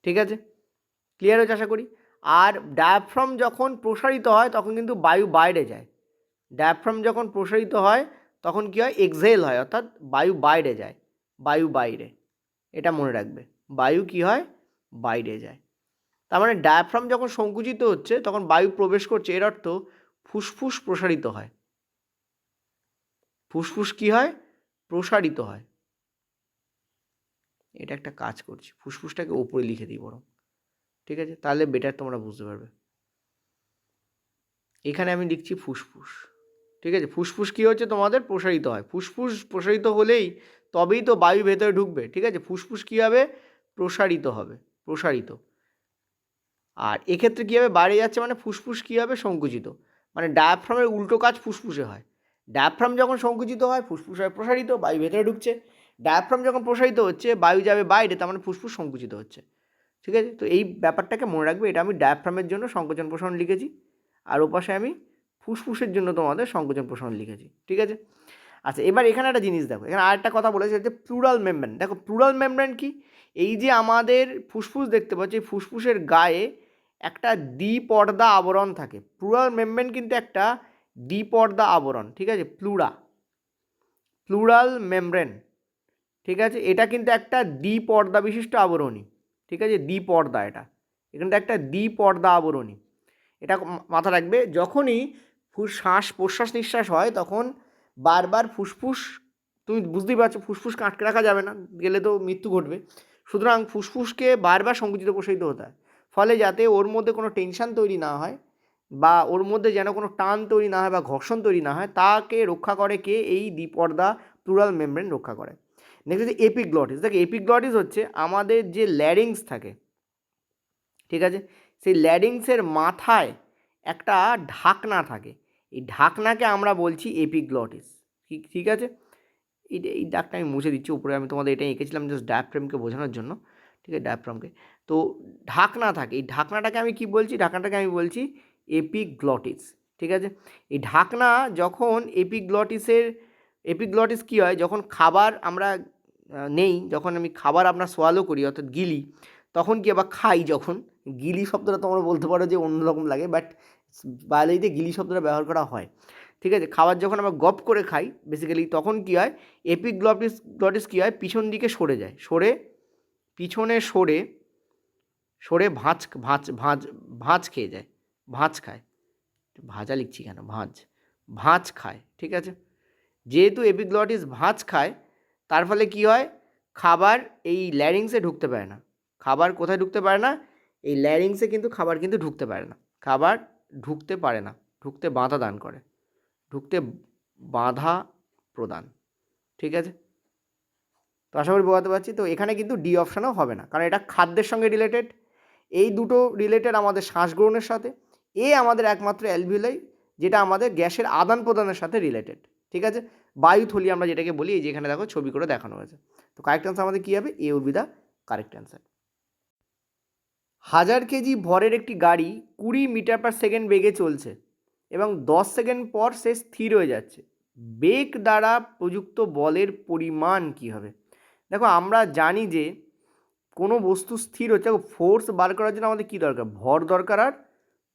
ঠিক আছে, ক্লিয়ার হয়েছে আশা করি। আর ডায়াফ্রাম যখন প্রসারিত হয় তখন কিন্তু বায়ু বাইরে যায়। ডায়াফ্রাম যখন প্রসারিত হয় তখন কী হয়, এক্সহেল হয়, অর্থাৎ বায়ু বাইরে যায়, বায়ু বাইরে, এটা মনে রাখবে, বায়ু কী হয়, বাইরে যায়। তার মানে ডায়াফ্রাম যখন সংকুচিত হচ্ছে তখন বায়ু প্রবেশ করছে, এর অর্থ ফুসফুস প্রসারিত হয়, ফুসফুস কী হয়, প্রসারিত হয়। এটা একটা কাজ করছি, ফুসফুসটাকে ওপরে লিখে দিই বরং, ঠিক আছে, তাহলে বেটার তোমরা বুঝতে পারবে। এখানে আমি লিখছি ফুসফুস, ঠিক আছে, ফুসফুস কী হচ্ছে তোমাদের, প্রসারিত হয়। ফুসফুস প্রসারিত হলেই তবেই তো বায়ু ভেতরে ঢুকবে, ঠিক আছে, ফুসফুস কী হবে, প্রসারিত হবে, প্রসারিত। আর এক্ষেত্রে কী হবে, বাইরে যাচ্ছে, মানে ফুসফুস কী হবে, সংকুচিত, মানে ডায়াফ্রামের উল্টো কাজ ফুসফুসে হয়। ডায়াফ্রাম যখন সংকুচিত হয় ফুসফুস হয় প্রসারিত, বায়ু ভেতরে ঢুকছে। ডায়াফ্রাম যখন প্রসারিত হচ্ছে বায়ু যাবে বাইরে, তার মানে ফুসফুস সংকুচিত হচ্ছে, ঠিক আছে। তো এই ব্যাপারটাকে মনে রাখবে, এটা আমি ডায়াফ্রামের জন্য সংকোচন প্রসারণ লিখেছি, আর ওপাশে আমি ফুসফুসের জন্য তোমাদের সংকোচন প্রসারণ লিখেছি, ঠিক আছে। আচ্ছা, এবার এখানে একটা জিনিস দেখো, এখানে আরেকটা কথা বলেছে যে প্লুরাল মেমব্রেন। দেখো প্লুরাল মেমব্রেন কি, এই যে আমাদের ফুসফুস দেখতে পাচ্ছি, এই ফুসফুসের গায়ে একটা দ্বিপর্দা আবরণ থাকে। প্লুরাল মেমব্রেন কিন্তু একটা দ্বিপর্দা আবরণ, ঠিক আছে, প্লুরাল মেমব্রেন, ঠিক আছে, এটা কিন্তু একটা দ্বিপর্দা বিশিষ্ট আবরণী, ঠিক আছে, দ্বিপর্দা, এটা এখানটা একটা দ্বিপর্দা আবরণী, এটা মাথা রাখবে। যখনই শ্বাস প্রশ্বাস নিঃশ্বাস হয় তখন বারবার ফুসফুস, তুমি বুঝতেই পারছো, ফুসফুসকে আটকে রাখা যাবে না, গেলে তো মৃত্যু ঘটবে। সুতরাং ফুসফুসকে বারবার সংকুচিত প্রসারিত হতে হয়, ফলে যাতে ওর মধ্যে কোনো টেনশান তৈরি না হয় বা ওর মধ্যে যেন কোনো টান তৈরি না হয় বা ঘর্ষণ তৈরি না হয়, তাকে রক্ষা করে কে, এই দ্বিপর্দা প্লুরাল মেমব্রেন রক্ষা করে। নেক্সট হচ্ছে এপিগ্লটিস। দেখো এপিগ্লটিস হচ্ছে আমাদের যে ল্যারিংস থাকে, ঠিক আছে, সেই ল্যারিংসের মাথায় একটা ঢাকনা থাকে, এই ঢাকনাকে আমরা বলছি এপিগ্লটিস, ঠিক আছে। এই ডাকটা আমি মুছে দিচ্ছি, উপরে আমি তোমাদের এটা এঁকেছিলাম জাস্ট ডায়াফ্রামকে বোঝানোর জন্য, ঠিক আছে, ডায়াফ্রামকে। তো ঢাকনা থাকে, এই ঢাকনাটাকে আমি কি বলছি, ঢাকনাটাকে আমি বলছি এপিগ্লটিস, ঠিক আছে। এই ঢাকনা যখন এপিগ্লটিস কী হয়, যখন খাবার আমরা নেই, যখন আমি খাবার আমরা সোয়ালো করি অর্থাৎ গিলি, তখন কি, আবার খাই যখন, গিলি শব্দটা তোমরা বলতে পারো যে অন্যরকম লাগে, বাট বায়োলজিতে গিলি শব্দটা ব্যবহার করা হয়, ঠিক আছে। খাবার যখন আমরা গপ করে খাই বেসিক্যালি, তখন কী হয়, এপিগ্লটিস কী হয়, পিছন দিকে সরে যায়, পিছনে সরে ভাঁজ খেয়ে যায়, ভাঁজ খায়, ভাজা লিখছি কেন, ভাঁজ খায়, ঠিক আছে। যেহেতু এপিগ্লটিস ভাঁজ খায়, তার ফলে কী হয়, খাবার এই ল্যারিংসে ঢুকতে পারে না, খাবার কোথায় ঢুকতে পারে না, এই ল্যারিংসে কিন্তু খাবার কিন্তু ঢুকতে পারে না, খাবার ঢুকতে পারে না, ঢুকতে বাধা দান করে, ঢুকতে বাধা প্রদান। ঠিক আছে, তো আশা করি বোঝাতে পারছি। তো এখানে কিন্তু ডি অপশানও হবে না, কারণ এটা খাদ্যের সঙ্গে রিলেটেড, এই দুটো রিলেটেড আমাদের শ্বাস গ্রহণের সাথে, এ আমাদের একমাত্র অ্যালভিওলাই যেটা আমাদের গ্যাসের আদান প্রদানের সাথে রিলেটেড। ঠিক আছে, বায়ুথলি আমরা যেটাকে বলি, এই যে এখানে দেখো ছবি করে দেখানো হয়েছে। তো কারেক্ট অ্যান্সার আমাদের কী হবে? A will be the correct answer. 1000 KG ভরের একটি গাড়ি 20 মিটার পার সেকেন্ড বেগে চলছে এবং 10 সেকেন্ড পর সে স্থির হয়ে যাচ্ছে, বেগ দ্বারা প্রযুক্ত বলের পরিমাণ কী হবে? দেখো আমরা জানি যে কোনো বস্তু স্থির হচ্ছে, ফোর্স বার করার জন্য আমাদের কী দরকার? ভর দরকার আর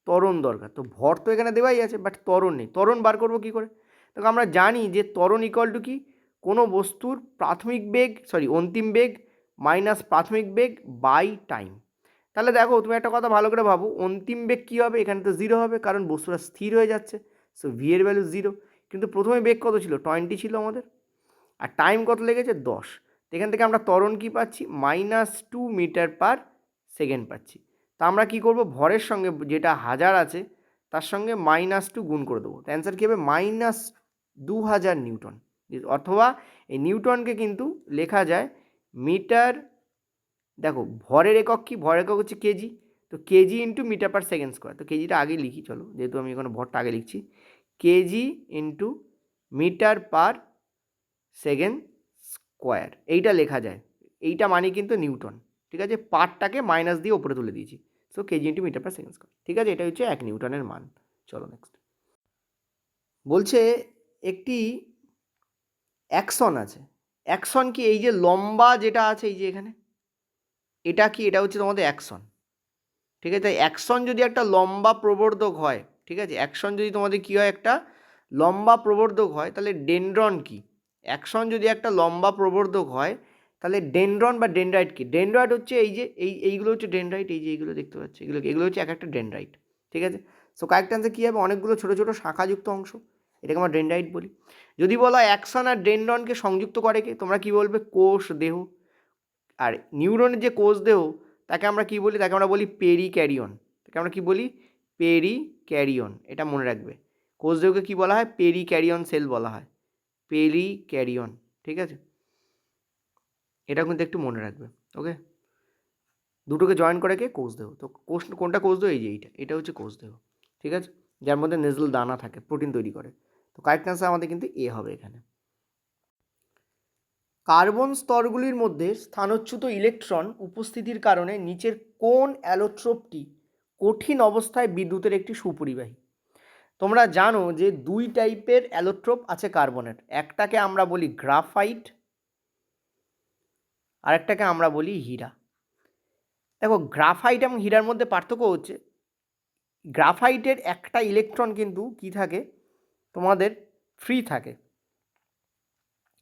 ত্বরণ দরকার। তো ভর তো এখানে দেওয়াই আছে, বাট ত্বরণ নেই। ত্বরণ বার করবো কী করে? দেখো আমরা জানি যে ত্বরণ ইকুয়াল টু কি? কোনো বস্তুর প্রাথমিক বেগ, অন্তিম বেগ মাইনাস প্রাথমিক বেগ বাই টাইম। তাহলে দেখো তুমি একটা কথা ভালো করে ভাবো, অন্তিম বেগ কী হবে? এখানে তো 0 হবে, কারণ বস্তুটা স্থির হয়ে যাচ্ছে, সো ভি এর ভ্যালু 0। কিন্তু প্রথমে বেগ কত ছিল? 20 ছিল আমাদের, আর টাইম কত লেগেছে? 10। এখান থেকে আমরা ত্বরণ কী পাচ্ছি? -2 মিটার পার সেকেন্ড পাচ্ছি। তা আমরা কী করব? ভরের সঙ্গে যেটা 1000 আছে তার সঙ্গে -2 গুণ করে দেবো। তো অ্যান্সার কী হবে? -2000 নিউটন। অথবা এই নিউটনকে কিন্তু লেখা যায় মিটার, দেখো ভরের একক কি? ভরের একক হচ্ছে কেজি, তো KG into metre per second square. তো কেজিটা আগে লিখি, চলো, যেহেতু আমি এখানে ভরটা আগে লিখছি, KG into metre per second square, এইটা লেখা যায়। এইটা মানে কিন্তু নিউটন। ঠিক আছে, পার্টটাকে মাইনাস দিয়ে ওপরে তুলে দিয়েছি, so KG into metre per second square. ঠিক আছে, এটা হচ্ছে 1 নিউটনের মান। চলো নেক্সট। বলছে একটি অ্যাকশন আছে। অ্যাকশন কি? এই যে লম্বা যেটা আছে, এই যে এখানে, এটা কি? এটা হচ্ছে তোমাদের অ্যাকশন। ঠিক আছে, অ্যাকশন যদি একটা লম্বা প্রবর্ধক হয়, ঠিক আছে, অ্যাকশন যদি তোমাদের কী হয়? একটা লম্বা প্রবর্ধক হয়, তাহলে ডেনড্রন কি? অ্যাকশন যদি একটা লম্বা প্রবর্ধক হয়, তাহলে ডেনড্রন বা ডেনড্রাইট কি? ডেনড্রাইট হচ্ছে এই যে এইগুলো হচ্ছে ডেনড্রাইট, এই যে এইগুলো দেখতে পাচ্ছি, এগুলো হচ্ছে এক একটা ডেনড্রাইট। ঠিক আছে, সো কারেক্ট অ্যান্সার কী হবে? অনেকগুলো ছোটো ছোটো শাখাযুক্ত অংশ, এটাকে আমরা ডেনড্রাইট বলি। যদি বলা হয় অ্যাকশন আর ডেনড্রনকে সংযুক্ত করে কে, তোমরা কী বলবে? কোষ দেহ। আর নিউরনের যে কোষ দেহ, তাকে আমরা কী বলি? তাকে আমরা বলি পেরিক্যারিয়ন। তাকে আমরা কী বলি? পেরিক্যারিয়ন। এটা মনে রাখবে, কোষ দেহকে কী বলা হয়? পেরিক্যারিয়ন সেল বলা হয়, পেরিক্যারিয়ন। ঠিক আছে, এটা কিন্তু একটু মনে রাখবে। ওকে, দুটোকে জয়েন করে কে? কোষ দেহ। তো কোষ কোনটা কোষ দেহ? এই যে এটা হচ্ছে কোষ দেহ। ঠিক আছে, যার মধ্যে নেজল দানা থাকে, প্রোটিন তৈরি করে। তো কারেক্ট অ্যান্সার আমাদের কিন্তু এ হবে এখানে। কার্বন স্তরগুলির মধ্যে স্থানচ্যুত ইলেকট্রন উপস্থিতির কারণে নিচের কোন অ্যালোট্রোপটি কঠিন অবস্থায় বিদ্যুতের একটি সুপরিবাহী? তোমরা জানো যে 2 টাইপের অ্যালোট্রোপ আছে কার্বনের, একটাকে আমরা বলি গ্রাফাইট, আরেকটাকে আমরা বলি হীরা। দেখো গ্রাফাইট এবং হীরার মধ্যে পার্থক্য হচ্ছে, গ্রাফাইটের একটা ইলেকট্রন কিন্তু কী থাকে? তোমাদের ফ্রি থাকে,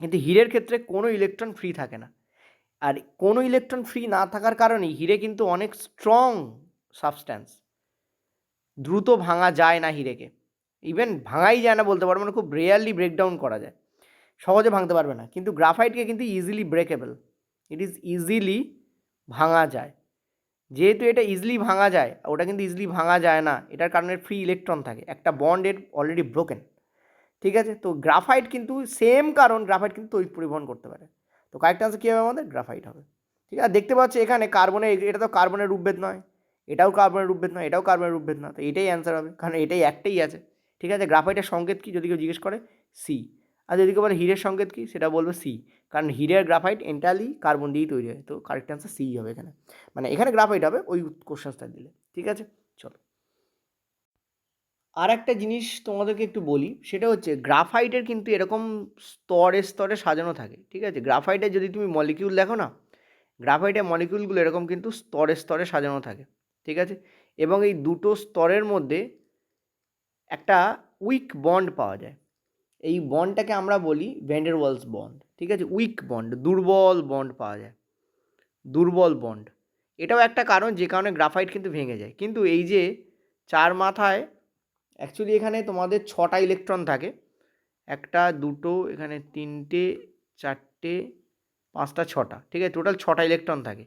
কিন্তু হীরের ক্ষেত্রে কোনো ইলেকট্রন ফ্রি থাকে না। আর কোনো ইলেকট্রন ফ্রি না থাকার কারণেই হীরে কিন্তু অনেক স্ট্রং সাবস্ট্যান্স, দ্রুত ভাঙা যায় না হীরেকে, ইভেন ভাঙাই যায় না বলতে পারবো, মানে খুব রেয়ারলি ব্রেকডাউন করা যায়, সহজে ভাঙতে পারবে না। কিন্তু গ্রাফাইটকে কিন্তু easily breakable, it is easily ভাঙা যায়। যেহেতু এটা ইজিলি ভাঙা যায়, ওটা কিন্তু ইজিলি ভাঙা যায় না, এটার কারণে ফ্রি ইলেকট্রন থাকে, একটা বন্ড এর অলরেডি ব্রোকেন। ঠিক আছে, তো গ্রাফাইট কিন্তু সেম কারণ, গ্রাফাইট কিন্তু তড়িৎ পরিবহন করতে পারে। তো কারেক্ট আনসার কী হবে আমাদের? গ্রাফাইট হবে। ঠিক আছে, দেখতে পাচ্ছি এখানে কার্বনের, এটা তো কার্বনের রূপভেদ নয়, এটাও কার্বনের রূপভেদ নয়, এটাও কার্বনের রূপভেদ না, তো এটাই অ্যান্সার হবে, কারণ এটাই একটাই আছে। ঠিক আছে, গ্রাফাইটের সংকেত কি যদি কেউ জিজ্ঞেস করে? সি। আর যদি কেউ বলে হীরের সংকেত কি, সেটা বলবে সি, কারণ হীরের গ্রাফাইট এন্টারলি কার্বন দিয়েই তৈরি হয়। তো কারেক্ট অ্যান্সার সি হবে এখানে, মানে এখানে গ্রাফাইট হবে ওই কোশ্চেনটা দিলে। ঠিক আছে, চলো আর একটা জিনিস তোমাদেরকে একটু বলি, সেটা হচ্ছে গ্রাফাইটের কিন্তু এরকম স্তরে স্তরে সাজানো থাকে। ঠিক আছে, গ্রাফাইটের যদি তুমি মলিকিউল দেখো না, গ্রাফাইটের মলিকিউলগুলো এরকম কিন্তু স্তরে স্তরে সাজানো থাকে। ঠিক আছে, এবং এই দুটো স্তরের মধ্যে একটা উইক বন্ড পাওয়া যায়, এই বন্ডটাকে আমরা বলি ভ্যান ডের ওয়ালস বন্ড। ঠিক আছে, উইক বন্ড, দুর্বল বন্ড পাওয়া যায়, দুর্বল বন্ড। এটাও একটা কারণ যে কারণে গ্রাফাইট কিন্তু ভেঙে যায়। কিন্তু এই যে চার মাথায় অ্যাকচুয়ালি এখানে তোমাদের 6টা ইলেকট্রন থাকে, একটা দুটো, এখানে 3টে 4টে 5টা 6টা, ঠিক আছে, টোটাল 6টা ইলেকট্রন থাকে।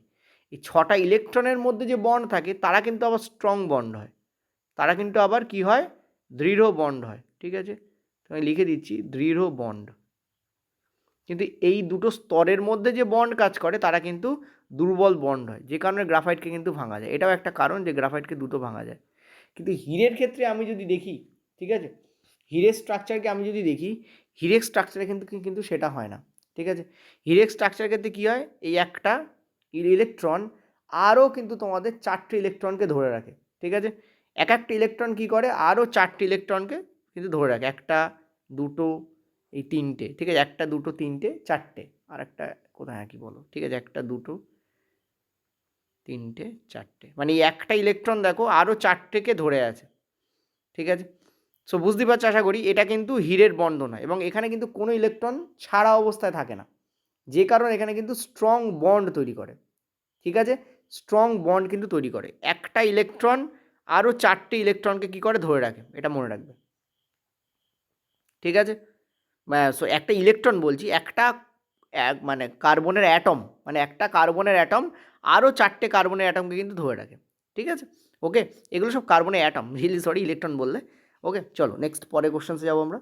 এই 6টা ইলেকট্রনের মধ্যে যে বন্ড থাকে তারা কিন্তু আবার স্ট্রং বন্ড হয়, তারা কিন্তু আবার কি হয়, দৃঢ় বন্ড হয়। ঠিক আছে, আমি লিখে দিচ্ছি দৃঢ় বন্ড। কিন্তু এই দুটো স্তরের মধ্যে যে বন্ড কাজ করে তারা কিন্তু দুর্বল বন্ড হয়, যে কারণে গ্রাফাইটকে কিন্তু ভাঙা যায়। এটাও একটা কারণ যে গ্রাফাইটকে দুটো ভাঙা যায়। কিন্তু হীরের ক্ষেত্রে আমি যদি দেখি, ঠিক আছে, হীরের স্ট্রাকচারকে আমি যদি দেখি, হীরের স্ট্রাকচারে কিন্তু কিন্তু সেটা হয় না। ঠিক আছে, হীরের স্ট্রাকচারের ক্ষেত্রে কী হয়, এই একটা ইলেকট্রন আরও কিন্তু তোমাদের 4টে ইলেকট্রনকে ধরে রাখে। ঠিক আছে, এক একটা ইলেকট্রন কী করে, আরও 4টে ইলেকট্রনকে কিন্তু ধরে রাখে, একটা দুটো এই তিনটে। ঠিক আছে, একটা দুটো তিনটে চারটে, আর একটা কোথায় কি বলো, ঠিক আছে, একটা দুটো তিনটে চারটে, মানে এই একটা ইলেকট্রন দেখো আরও 4টেকে ধরে আছে। ঠিক আছে, সো বুঝতে পারছো আশা করি। এটা কিন্তু হীরের বন্ড নয়, এবং এখানে কিন্তু কোনো ইলেকট্রন ছাড়া অবস্থায় থাকে না, যে কারণে এখানে কিন্তু স্ট্রং বন্ড তৈরি করে। ঠিক আছে, স্ট্রং বন্ড কিন্তু তৈরি করে, একটা ইলেকট্রন আরও 4টে ইলেকট্রনকে কী করে, ধরে রাখে, এটা মনে রাখবে। ঠিক আছে, সো একটা ইলেকট্রন বলছি, একটা মানে কার্বনের অ্যাটম, মানে একটা কার্বনের অ্যাটম আরও 4টে কার্বনের অ্যাটমকে কিন্তু ধরে রাখে। ঠিক আছে, ওকে, এগুলো সব কার্বনের অ্যাটম, সরি ইলেকট্রন বললে। ওকে, চলো নেক্সট পরের কোশ্চেন্সে যাবো আমরা।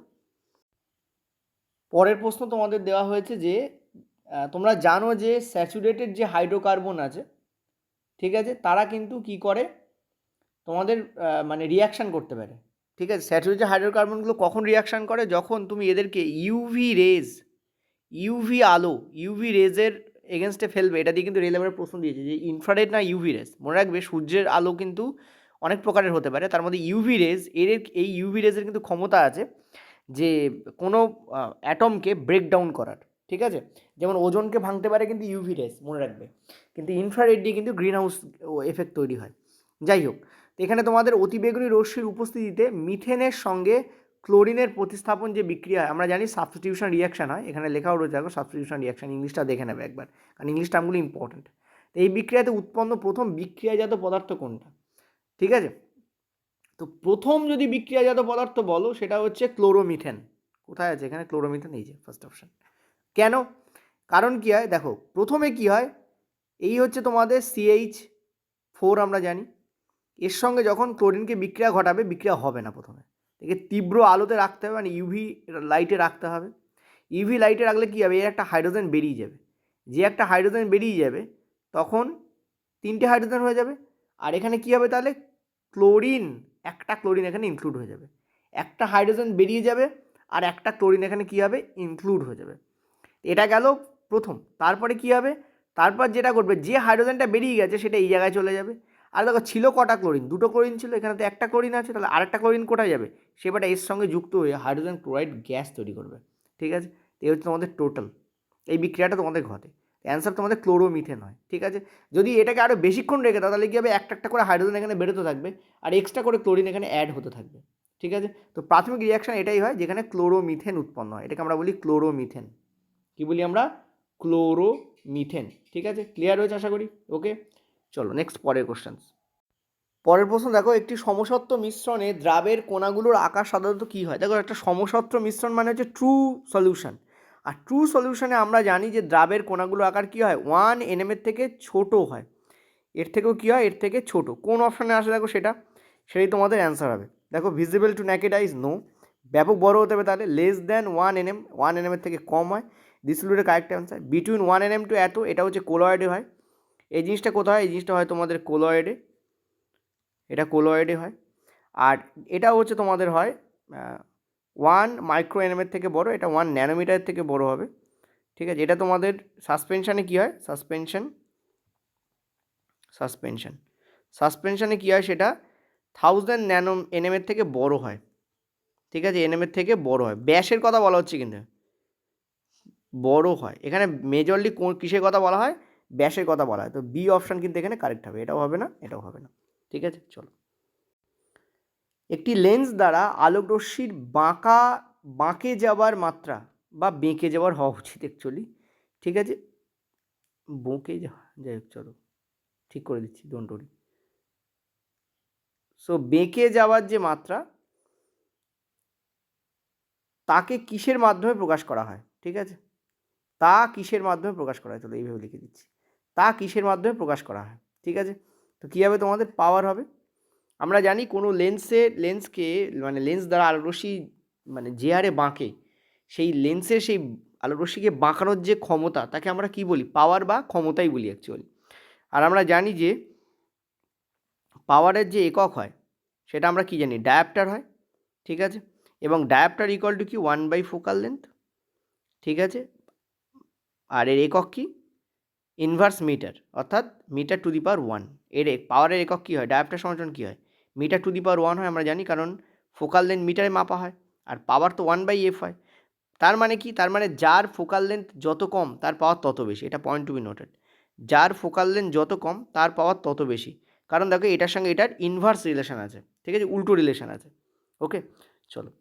পরের প্রশ্ন তোমাদের দেওয়া হয়েছে যে তোমরা জানো যে স্যাচুরেটেড যে হাইড্রোকার্বন আছে, ঠিক আছে, তারা কিন্তু কি করে, তোমাদের মানে রিয়াকশান করতে পারে। ঠিক আছে, স্যাচুরেটেড হাইড্রোকার্বনগুলো কখন রিয়াকশান করে, যখন তুমি এদেরকে ইউভি আলো, ইউভি রেজের এগেনস্টে ফেলবে। এটা দিয়ে কিন্তু রেল লেভেলের প্রশ্ন দিয়েছে যে ইনফ্রারেড না ইউভি রেজ। মনে রাখবে সূর্যের আলো কিন্তু অনেক প্রকারের হতে পারে, তার মধ্যে ইউভি রেজ, এই ইউভি রেজের কিন্তু ক্ষমতা আছে যে কোনো অ্যাটমকে ব্রেকডাউন করার। ঠিক আছে, যেমন ওজনকে ভাঙতে পারে কিন্তু ইউভি রেজ, মনে রাখবে। কিন্তু ইনফ্রারেড দিয়ে কিন্তু গ্রিন হাউস এফেক্ট তৈরি হয়। যাই হোক, তো এখানে তোমাদের অতিবেগুনি রশ্মির উপস্থিতিতে মিথেনের সঙ্গে ক্লোরিনের প্রতিস্থাপন যে বিক্রিয়া হয়, আমরা জানি সাবস্টিটিউশন রিয়াকশান হয়, এখানে লেখাও রয়েছে দেখো সাবস্টিটিউশন রিয়াকশান, ইংলিশটা দেখে নেবে একবার, কারণ ইংলিশ টার্মগুলো ইম্পর্টেন্ট। তো এই বিক্রিয়াতে উৎপন্ন প্রথম বিক্রিয়াজাত পদার্থ কোনটা? ঠিক আছে, তো প্রথম যদি বিক্রিয়াজাত পদার্থ বলো সেটা হচ্ছে ক্লোরোমিথেন। কোথায় আছে এখানে ক্লোরোমিথেন? এই যে ফার্স্ট অপশান। কেন? কারণ কি হয় দেখো, প্রথমে কি হয়, এই হচ্ছে তোমাদের CH4 আমরা জানি, এর সঙ্গে যখন ক্লোরিনকে বিক্রিয়া ঘটাবে, বিক্রিয়া হবে না প্রথমে, একে তীব্র আলোতে রাখতে হবে, মানে ইউভি লাইটে রাখতে হবে। ইউভি লাইটে রাখলে কী হবে, এর একটা হাইড্রোজেন বেরিয়ে যাবে, যে একটা হাইড্রোজেন বেরিয়ে যাবে তখন 3টে হাইড্রোজেন হয়ে যাবে। আর এখানে কী হবে তাহলে, ক্লোরিন, একটা ক্লোরিন এখানে ইনক্লুড হয়ে যাবে, একটা হাইড্রোজেন বেরিয়ে যাবে আর একটা ক্লোরিন এখানে কী হবে, ইনক্লুড হয়ে যাবে। এটা গেল প্রথম। তারপরে কী হবে, তারপর যেটা করবে, যে হাইড্রোজেনটা বেরিয়ে গেছে সেটা এই জায়গায় চলে যাবে। আর দেখো ছিল কটা ক্লোরিন, দুটো ক্লোরিন ছিল, এখানে তো একটা ক্লোরিন আছে, তাহলে আরেকটা ক্লোরিন কোথায় যাবে, সেটা এর সঙ্গে যুক্ত হয়ে হাইড্রোজেন ক্লোরাইড গ্যাস তৈরি করবে। ঠিক আছে, এই হচ্ছে তোমাদের টোটাল এই বিক্রিয়াটা তোমাদের ঘটে। অ্যান্সার তোমাদের ক্লোরোমিথেন হয়। ঠিক আছে, যদি এটাকে আরও বেশিক্ষণ রেখে দাও তাহলে কী হবে, একটা একটা করে হাইড্রোজেন এখানে বেরোতে থাকবে আর এক্সট্রা করে ক্লোরিন এখানে অ্যাড হতে থাকবে। ঠিক আছে, তো প্রাথমিক রিয়াকশান এটাই হয় যেখানে ক্লোরোমিথেন উৎপন্ন হয়, এটাকে আমরা বলি ক্লোরোমিথেন। কী বলি আমরা? ক্লোরোমিথেন। ঠিক আছে, ক্লিয়ার হয়েছে আশা করি। ওকে, চলো নেক্সট পরের কোশ্চেন। পরের প্রশ্ন দেখো, একটি সমসত্ব মিশ্রণে দ্রাবের কণাগুলোর আকার সাধারণত কী হয়? দেখো, একটা সমসত্ব মিশ্রণ মানে হচ্ছে ট্রু সলিউশন। আর ট্রু সলিউশনে আমরা জানি যে দ্রাবের কণাগুলোর আকার কী হয়, 1 nm এর থেকে ছোটো হয়, এর থেকেও কী হয়, এর থেকে ছোটো। কোন অপশানে আসে দেখো, সেটাই তোমাদের অ্যান্সার হবে। দেখো, visible to naked eyes no, ব্যাপক বড় হতে হবে তাহলে লেস দ্যান 1 nm, 1 nm এর থেকে কম হয়, this will be the correct answer. Between 1 nm to এত, এটা হচ্ছে কোলয়েডে হয়। এই জিনিসটা কোথায় হয়, এই জিনিসটা হয় তোমাদের কোলয়েডে, এটা কোলয়েডে হয়। আর এটা হচ্ছে তোমাদের হয় 1 মাইক্রো এনএমের থেকে বড়, এটা 1 ন্যানোমিটারের থেকে বড় হবে। ঠিক আছে, এটা তোমাদের সাসপেনশানে কী হয়, সাসপেনশানে কী হয়, সেটা 1000 ন্যানো এনএমের থেকে বড় হয়। ঠিক আছে, এনএমের থেকে বড় হয়, ব্যাসের কথা বলা হচ্ছে কিন্তু, বড় হয় এখানে মেজরলি কিসের কথা বলা হয়, ব্যাসের কথা বলা হয়। তো বি অপশান কিন্তু এখানে কারেক্ট হবে, এটাও হবে না, এটাও হবে না। ঠিক আছে, চলো। একটি লেন্স দ্বারা আলোকরশ্মির বাঁকে যাওয়ার মাত্রা, বা বেঁকে যাওয়ার হওয়া উচিত অ্যাকচুয়ালি। ঠিক আছে, যাই হোক, চলো ঠিক করে দিচ্ছি, ডোন্ট ওয়ারি। সো বেঁকে যাওয়ার যে মাত্রা, তাকে কিসের মাধ্যমে প্রকাশ করা হয়? ঠিক আছে, তা কিসের মাধ্যমে প্রকাশ করা হয়, চলো এইভাবে লিখে দিচ্ছি, তা কিসের মাধ্যমে প্রকাশ করা হয়? ঠিক আছে, তো কী হবে তোমাদের? পাওয়ার হবে। আমরা জানি কোনো লেন্সকে মানে লেন্স দ্বারা আলোরশ্মি মানে যে হারে বাঁকে, সেই লেন্সের সেই আলোরশ্মিকে বাঁকানোর যে ক্ষমতা তাকে আমরা কি বলি? পাওয়ার বা ক্ষমতাই বলি অ্যাকচুয়ালি। আর আমরা জানি যে পাওয়ারের যে একক হয় সেটা আমরা কি জানি? ডায়াপ্টার হয়। ঠিক আছে, এবং ডায়াপ্টার ইকুয়াল টু কি? 1/, ফোকাল লেন্থ। ঠিক আছে, আর এর একক কি? ইনভার্স মিটার, অর্থাৎ মিটার টু দি পাওয়ার 1। এর পাওয়ারের একক কী হয়? ডায়াপ্টার সমান কী হয়? মিটার টু দি পাওয়ার 1 হয়, আমরা জানি, কারণ ফোকাল লেন্থ মিটারে মাপা হয় আর পাওয়ার তো 1/f হয়। তার মানে কি? তার মানে যার ফোকাল লেন্থ যত কম তার পাওয়ার তত বেশি। এটা পয়েন্ট টু বি নোটেড। যার ফোকাল লেন্থ যত কম তার পাওয়ার তত বেশি, কারণ দেখো এটার সঙ্গে এটার ইনভার্স রিলেশন আছে। ঠিক আছে, উল্টো রিলেশন আছে। ওকে, চলো।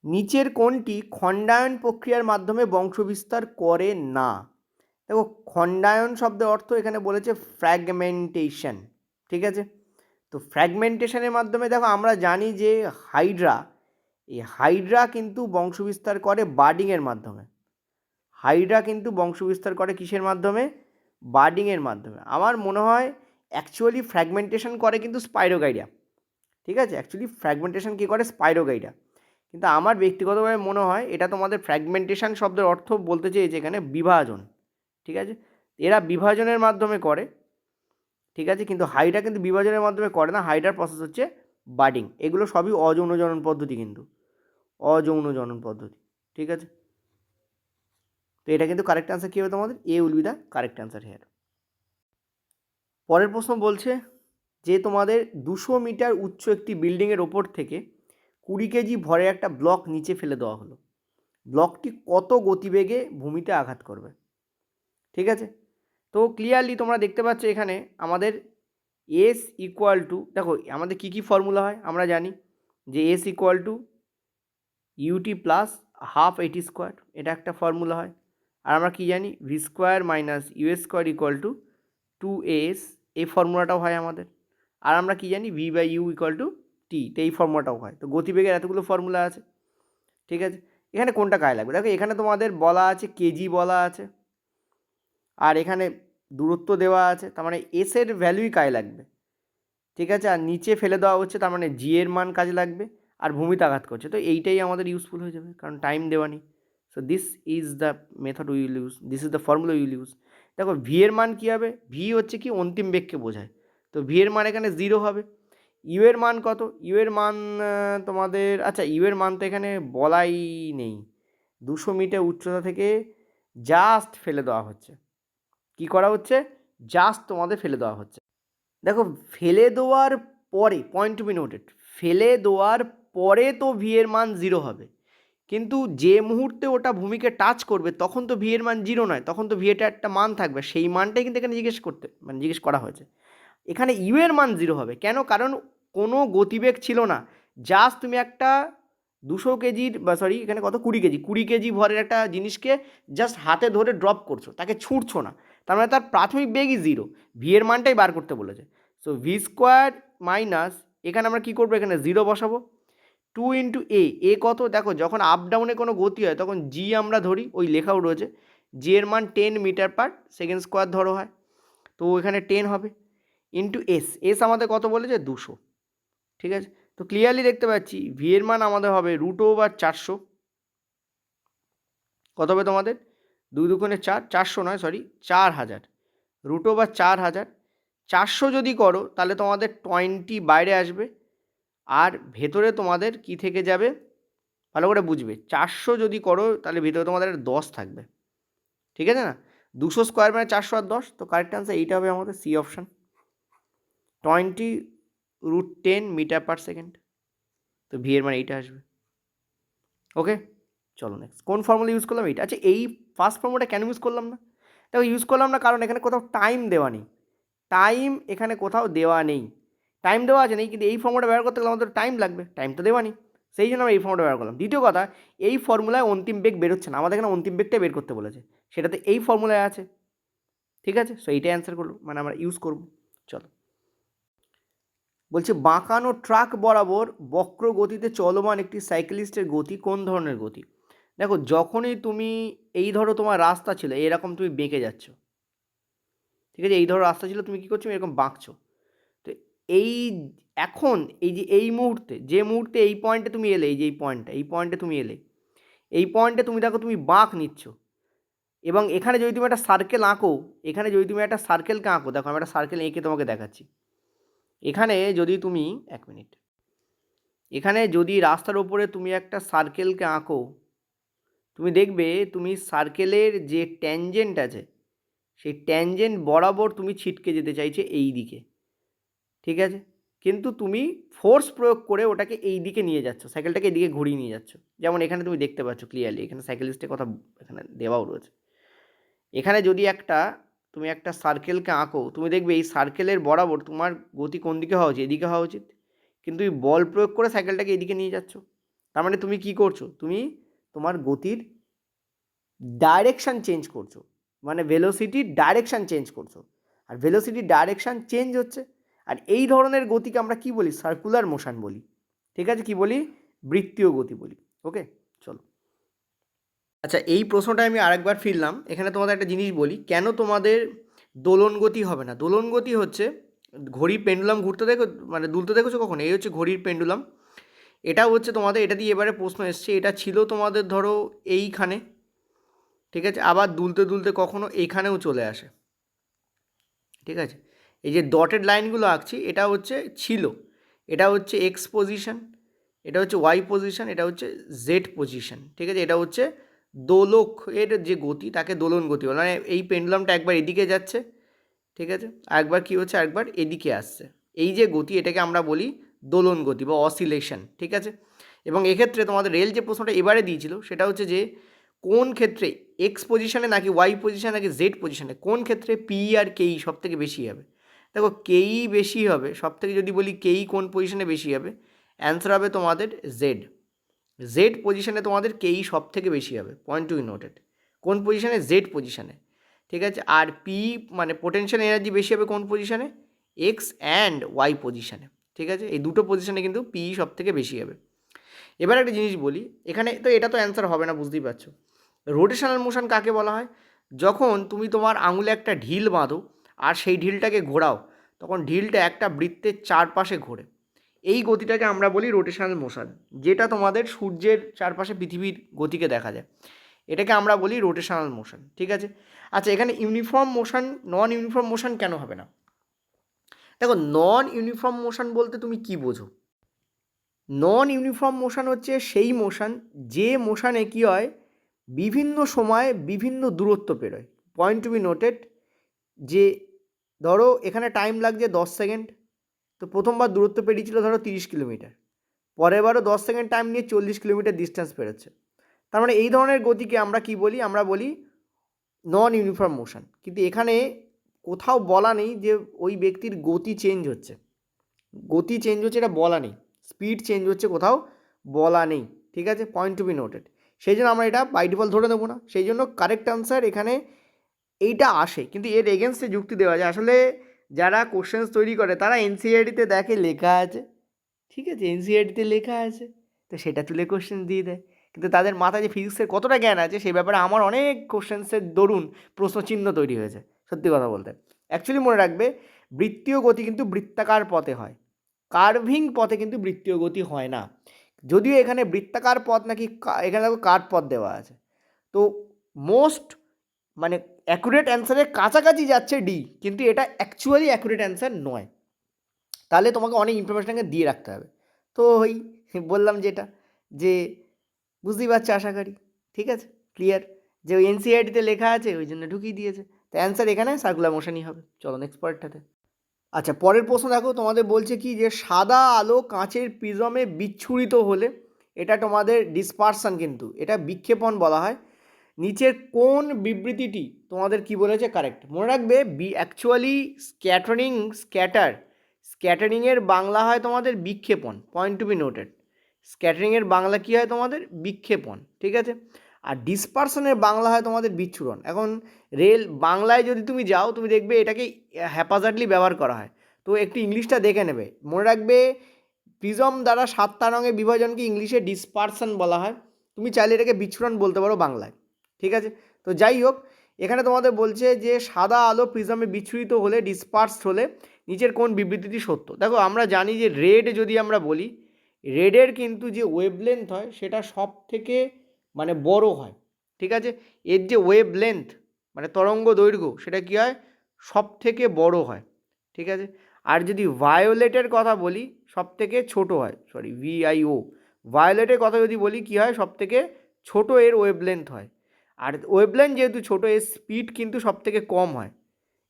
নিচের কোনটি খণ্ডায়ন প্রক্রিয়ার মাধ্যমে বংশবিস্তার করে না? দেখো, খণ্ডায়ন শব্দের অর্থ এখানে বলেছে ফ্র্যাগমেন্টেশন। ঠিক আছে, তো ফ্র্যাগমেন্টেশনের মাধ্যমে দেখো আমরা জানি যে হাইড্রা কিন্তু বংশবিস্তার করে বার্ডিংয়ের মাধ্যমে। হাইড্রা কিন্তু বংশবিস্তার করে কিসের মাধ্যমে? বার্ডিংয়ের মাধ্যমে। আমার মনে হয় অ্যাকচুয়ালি ফ্র্যাগমেন্টেশন করে কিন্তু স্পাইরোগাইডা। ঠিক আছে, অ্যাকচুয়ালি ফ্র্যাগমেন্টেশন কী করে? স্পাইরোগাইডা। কিন্তু আমার ব্যক্তিগতভাবে মনে হয় এটা তোমাদের ফ্র্যাগমেন্টেশন শব্দের অর্থ বলতে চেয়েছে এখানে বিভাজন। ঠিক আছে, এরা বিভাজনের মাধ্যমে করে। ঠিক আছে, কিন্তু হাইড্রা কিন্তু বিভাজনের মাধ্যমে করে না। হাইড্রার প্রসেস হচ্ছে বার্ডিং। এগুলো সবই অযৌন জনন পদ্ধতি, কিন্তু অযৌন জনন পদ্ধতি। ঠিক আছে, তো এটা কিন্তু কারেক্ট অ্যান্সার কী হবে তোমাদের? A will be the correct answer here. পরের প্রশ্ন বলছে যে তোমাদের 200 মিটার উচ্চ একটি বিল্ডিংয়ের ওপর থেকে 20 কেজি ভরের একটা ব্লক নিচে ফেলে দেওয়া হলো। ব্লকটি কত গতিবেগে ভূমিতে আঘাত করবে? ঠিক আছে, তো ক্লিয়ারলি তোমরা দেখতে পাচ্ছ এখানে আমাদের এস ইকুয়াল টু, দেখো আমাদের কী কী ফর্মুলা হয় আমরা জানি যে s equal to ut plus half at square, এটা একটা ফর্মুলা হয়। আর আমরা কি জানি? V square minus u's square equal to 2as, এই ফর্মুলাটাও হয় আমাদের। আর আমরা কি জানি? V by u equal to t, তো এই ফর্মুলাটাও হয়। তো গতিবেগের এতগুলো ফর্মুলা আছে। ঠিক আছে, এখানে কোনটা কাজে লাগবে? দেখো এখানে তোমাদের বলা আছে কেজি বলা আছে, আর এখানে দূরত্ব দেওয়া আছে, তার মানে এসের ভ্যালুই কাজে লাগবে। ঠিক আছে, আর নিচে ফেলে দেওয়া হচ্ছে, তার মানে জি এর মান কাজে লাগবে, আর ভূমিতে আঘাত করছে, তো এইটাই আমাদের ইউজফুল হয়ে যাবে, কারণ টাইম দেওয়া নেই। So this is the method will use, this is the formula will use. দেখো ভি এর মান কী হবে? ভি হচ্ছে কি? অন্তিম বেগকে বোঝায়, তো ভি এর মান এখানে 0 হবে। ইউ এর মান কত? ইউ এর মান তোমাদের, আচ্ছা ইউ এর মান তো এখানে বলাই নেই। 200 মিটার উচ্চতা থেকে জাস্ট ফেলে দেওয়া হচ্ছে। কি করা হচ্ছে? জাস্ট তোমাদের ফেলে দেওয়া হচ্ছে। দেখো ফেলে দেওয়ার পরে, পয়েন্ট টু বি নোটেড, ফেলে দেওয়ার পরে তো ভি এর মান 0 হবে, কিন্তু যে মুহূর্তে ওটা ভূমিকে টাচ করবে তখন তো ভি এর মান 0 নয়, তখন তো ভি এর একটা মান থাকবে, সেই মানটাই কিন্তু এখানে জিজ্ঞেস করা হয়েছে। এখানে ইউ এর মান 0 হবে কেন? কারণ কোনো গতিবেগ ছিল না, জাস্ট তুমি একটা 200 কেজির বা সরি এখানে কত 20 কেজি ভরের একটা জিনিসকে জাস্ট হাতে ধরে ড্রপ করছো, তাকে ছুঁড়ছো না, তার মানে তার প্রাথমিক বেগই 0। ভি এর মানটাই বার করতে বলেছে। সো ভি স্কোয়ার মাইনাস, এখানে আমরা কী করবো? এখানে 0 বসাবো। 2 ইন্টু এ কত? দেখো যখন আপ ডাউনে কোনো গতি হয় তখন জি আমরা ধরি, ওই লেখাও রয়েছে, জি এর মান 10 মিটার পার সেকেন্ড স্কোয়ার ধরো হয়, তো এখানে 10 হবে, ইন্টু এস আমাদের কত বলেছে? 200। ঠিক আছে, তো ক্লিয়ারলি দেখতে পাচ্ছি ভি এর মান আমাদের হবে √400। কত হবে তোমাদের? 2 দুগুণে 4, 400 নয় সরি 4000, √4000। 400 যদি করো তাহলে তোমাদের 20 বাইরে আসবে, আর ভেতরে তোমাদের কি থেকে যাবে? ভালো করে বুঝবে, 400 যদি করো তাহলে ভেতরে তোমাদের 10 থাকবে। ঠিক আছে না? 200 স্কোয়ার মানে 400 আর 10, তো কারেক্ট আনসার এইটা হবে আমাদের C option, 20√10 metre per second. তো ভি এর মানে এইটা আসবে। ওকে, চলো নেক্সট। কোন ফর্মুলা ইউজ করলাম? এইটা। আচ্ছা এই ফার্স্ট ফর্মুলাটা কেন ইউজ করলাম না? দেখো ইউজ করলাম না কারণ এখানে কোথাও টাইম দেওয়া নেই। টাইম এখানে কোথাও দেওয়া নেই, টাইম দেওয়া আছে নেই, কিন্তু এই ফর্মুলা ব্যবহার করতে গেলে আমাদের টাইম লাগবে, টাইম তো দেওয়া নেই, সেই জন্য আমরা এই ফর্মুলা ব্যবহার করলাম। দ্বিতীয় কথা, এই ফর্মুলায় অন্তিম বেগ বেরোচ্ছে না, আমাদের এখানে অন্তিম বেগটাই বের করতে বলেছে, সেটাতে এই ফর্মুলায় আছে। ঠিক আছে, সো এইটাই অ্যান্সার করলো, মানে আমরা ইউজ করব। চলো, বলছে বাঁকানো ট্রাক বরাবর বক্র গতিতে চলমান একটি সাইকেলিস্টের গতি কোন ধরনের গতি? দেখো যখনই তুমি এই ধরো তোমার রাস্তা ছিল এরকম তুমি বেঁকে যাচ্ছ, ঠিক আছে, এই ধরো রাস্তা ছিল, তুমি কী করছো, এরকম বাঁকছো। তো এই এখন এই যে এই মুহূর্তে, যে মুহূর্তে এই পয়েন্টে তুমি এলে, এই যে এই পয়েন্টে তুমি এলে, এই পয়েন্টে তুমি দেখো তুমি বাঁক নিচ্ছ। এবং এখানে যদি তুমি একটা সার্কেল আঁকো, এখানে যদি তুমি একটা সার্কেলকে আঁকো, দেখো আমি একটা সার্কেল এঁকে তোমাকে দেখাচ্ছি। এখানে যদি তুমি, এক মিনিট, এখানে যদি রাস্তার ওপরে তুমি একটা সার্কেলকে আঁকো, তুমি দেখবে তুমি সার্কেলের যে ট্যানজেন্ট আছে, সেই ট্যানজেন্ট বরাবর তুমি ছিটকে যেতে চাইছে এই দিকে, ঠিক আছে, কিন্তু তুমি ফোর্স প্রয়োগ করে ওটাকে এই দিকে নিয়ে যাচ্ছ, সাইকেলটাকে এদিকে ঘুরিয়ে নিয়ে যাচ্ছ। যেমন এখানে তুমি দেখতে পাচ্ছ ক্লিয়ারলি, এখানে সাইকেলিস্টের কথা এখানে দেওয়াও রয়েছে। এখানে যদি তুমি একটা সার্কেলকে আঁকো, তুমি দেখবে এই সার্কেলের বরাবর তোমার গতি কোন দিকে হওয়া উচিত, এদিকে হওয়া উচিত, কিন্তু তুমি বল প্রয়োগ করে সাইকেলটাকে এদিকে নিয়ে যাচ্ছ। তার মানে তুমি কি করছো, তুমি তোমার গতির ডাইরেকশান চেঞ্জ করছো, মানে ভেলোসিটির ডাইরেকশান চেঞ্জ করছো। আর ভেলোসিটির ডাইরেকশান চেঞ্জ হচ্ছে, আর এই ধরনের গতিকে আমরা কি বলি, সার্কুলার মোশন বলি, ঠিক আছে, কি বলি, বৃত্তীয় গতি বলি। ওকে, চলো। আচ্ছা, এই প্রশ্নটা আমি আরেকবার ফিরলাম। এখানে তোমাদের একটা জিনিস বলি, কেন তোমাদের দোলন গতি হবে না। দোলন গতি হচ্ছে ঘড়ির পেন্ডুলাম ঘুরতে দেখো, মানে দুলতে দেখেছো কখন, এই হচ্ছে ঘড়ির পেন্ডুলাম। এটা হচ্ছে তোমাদের, এটা দিয়ে এবারে প্রশ্ন এসছে, এটা ছিল তোমাদের ধরো এইখানে, ঠিক আছে, আবার দুলতে দুলতে কখনো এইখানেও চলে আসে, ঠিক আছে। এই যে ডটেড লাইনগুলো আঁকছি, এটা হচ্ছে ছিল, এটা হচ্ছে এক্স পজিশন, এটা হচ্ছে ওয়াই পজিশন, এটা হচ্ছে জেড পজিশন, ঠিক আছে। এটা হচ্ছে দোলকের যে গতি, তাকে দোলন গতি বলে। মানে এই পেন্ডুলামটা একবার এদিকে যাচ্ছে, ঠিক আছে, আরেকবার কী হচ্ছে, আরেকবার এদিকে আসছে, এই যে গতি, এটাকে আমরা বলি দোলন গতি বা অসিলেশন, ঠিক আছে। এবং এক্ষেত্রে তোমাদের রেল যে প্রশ্নটা এবারে দিয়েছিল, সেটা হচ্ছে যে কোন ক্ষেত্রে এক্স পজিশনে নাকি ওয়াই পজিশনে নাকি জেড পজিশনে, কোন ক্ষেত্রে পি আর কেই সব থেকে বেশি হবে। দেখো কেই বেশি হবে সব থেকে, যদি বলি কেই কোন পজিশনে বেশি হবে, অ্যান্সার হবে তোমাদের জেড। জেড পজিশনে তোমাদের কেই সব থেকে বেশি হবে, পয়েন্ট টু বি নোটেড। কোন পজিশনে, জেড পজিশনে, ঠিক আছে। আর পি মানে পোটেনশিয়াল এনার্জি বেশি হবে কোন পজিশনে, এক্স অ্যান্ড ওয়াই পজিশনে, ঠিক আছে। এই দুটো পজিশনে কিন্তু পি সব থেকে বেশি হবে। এবার একটা জিনিস বলি, এখানে তো এটা তো অ্যান্সার হবে না, বুঝতেই পারছো। রোটেশনাল মোশন কাকে বলা হয়, যখন তুমি তোমার আঙুলে একটা ঢিল বাঁধো আর সেই ঢিলটাকে ঘোরাও, তখন ঢিলটা একটা বৃত্তের চারপাশে ঘোরে, এই গতিটাকে আমরা বলি রোটেশনাল মোশন। যেটা তোমাদের সূর্যের চারপাশে পৃথিবীর গতিকে দেখা যায়, এটাকে আমরা বলি রোটেশনাল মোশন, ঠিক আছে। আচ্ছা, এখানে ইউনিফর্ম মোশন, নন ইউনিফর্ম মোশন কেন হবে না। দেখো, নন ইউনিফর্ম মোশন বলতে তুমি কি বোঝো। নন ইউনিফর্ম মোশন হচ্ছে সেই মোশন, যে মোশানে কী হয়, বিভিন্ন সময়ে বিভিন্ন দূরত্ব পেরোয়। পয়েন্ট টু বি নোটেড, যে ধরো এখানে টাইম লাগছে 10 সেকেন্ড, তো প্রথমবার দূরত্ব পেরিয়েছিল ধরো 30 কিলোমিটার, পরের বারও 10 সেকেন্ড টাইম নিয়ে 40 কিলোমিটার ডিস্টেন্স পেরোচ্ছে। তার মানে এই ধরনের গতিকে আমরা কি বলি, আমরা বলি নন ইউনিফর্ম মোশন। কিন্তু এখানে কোথাও বলা নেই যে ওই ব্যক্তির গতি চেঞ্জ হচ্ছে, গতি চেঞ্জ হচ্ছে এটা বলা নেই, স্পিড চেঞ্জ হচ্ছে কোথাও বলা নেই, ঠিক আছে, পয়েন্ট টু বি নোটেড। সেই জন্য আমরা এটা বাই ডিফল্ট ধরে নেবো না, সেই জন্য কারেক্ট আনসার এখানে এইটা আসে। কিন্তু এর এগেনস্টে যুক্তি দেওয়া যায়, আসলে যারা কোশ্চেন্স তৈরি করে তারা এনসিইআরটিতে দেখে লেখা আছে, ঠিক আছে, এনসিইআরটিতে লেখা আছে, তো সেটা তুলে কোশ্চেন দিয়ে দেয়। কিন্তু তাদের মাথায় যে ফিজিক্সের কতটা জ্ঞান আছে সেই ব্যাপারে আমার অনেক কোশ্চেন্সের দরুন প্রশ্নচিহ্ন তৈরি হয়েছে, সত্যি কথা বলতে। অ্যাকচুয়ালি মনে রাখবে, বৃত্তীয় গতি কিন্তু বৃত্তাকার পথে হয়, কার্ভিং পথে কিন্তু বৃত্তীয় গতি হয় না। যদিও এখানে বৃত্তাকার পথ নাকি, এখানে দেখো কার্ভ পথ দেওয়া আছে, তো মোস্ট মানে অ্যাকুরেট অ্যান্সারের কাছাকাছি যাচ্ছে ডি, কিন্তু এটা অ্যাকচুয়ালি অ্যাকুরেট অ্যান্সার নয়। তাহলে তোমাকে অনেক ইনফরমেশনকে দিয়ে রাখতে হবে। তো ওই বললাম যেটা, যে বুঝতেই পারছো আশা করি, ঠিক আছে, ক্লিয়ার, যে ওই এনসিইআরটিতে লেখা আছে ওই জন্য ঢুকিয়ে দিয়েছে। তো অ্যান্সার এখানে সার্কুলার মোশনই হবে। চলো নেক্সট পার্টটাতে। আচ্ছা, পরের প্রশ্ন দেখো, তোমাদের বলছে কি, যে সাদা আলো কাঁচের প্রিজমে বিচ্ছুরিত হলে, এটা তোমাদের ডিসপারশন, কিন্তু এটা বিক্ষেপণ বলা হয়। নিচের কোন বিবৃতিটি তোমাদের কি বলেছে কারেক্ট। মনে রাখবে, অ্যাকচুয়ালি স্ক্যাটারিংয়ের বাংলা হয় তোমাদের বিক্ষেপণ, পয়েন্ট টু বি নোটেড। স্ক্যাটারিংয়ের বাংলা কী হয় তোমাদের, বিক্ষেপণ, ঠিক আছে। আর ডিসপারশনের বাংলা হয় তোমাদের বিচ্ছুরণ। এখন রেল বাংলায় যদি তুমি যাও, তুমি দেখবে এটাকে হ্যাপাজার্ডলি ব্যবহার করা হয়, তো একটু ইংলিশটা দেখে নেবে। মনে রাখবে, প্রিজম দ্বারা 7টা রঙের বিভাজনকে ইংলিশে ডিসপারশন বলা হয়, তুমি চাইলে এটাকে বিচ্ছুরণ বলতে পারো বাংলায়, ঠিক আছে। তো যাই হোক, এখানে তোমাদের বলছে যে সাদা আলো প্রিজমে বিচ্ছুরিত হলে ডিসপার্সড হলে নিচের কোন বিবৃতিটি সত্য। দেখো আমরা জানি যে রেড যদি আমরা বলি, রেডের কিন্তু যে ওয়েভলেন্থ হয় সেটা সব থেকে মানে বড় হয়, ঠিক আছে। এর যে ওয়েভলেন্থ মানে তরঙ্গ দৈর্ঘ্য সেটা কী হয়, সব থেকে বড় হয়, ঠিক আছে। আর যদি ভায়োলেটের কথা বলি সব থেকে ছোটো হয়, সরি VIO, ভায়োলেটের কথা যদি বলি কী হয়, সব থেকে ছোটো এর ওয়েভলেন্থ হয়। আর ওয়েভলেন্থ যেহেতু ছোটো, এর স্পিড কিন্তু সব থেকে কম হয়,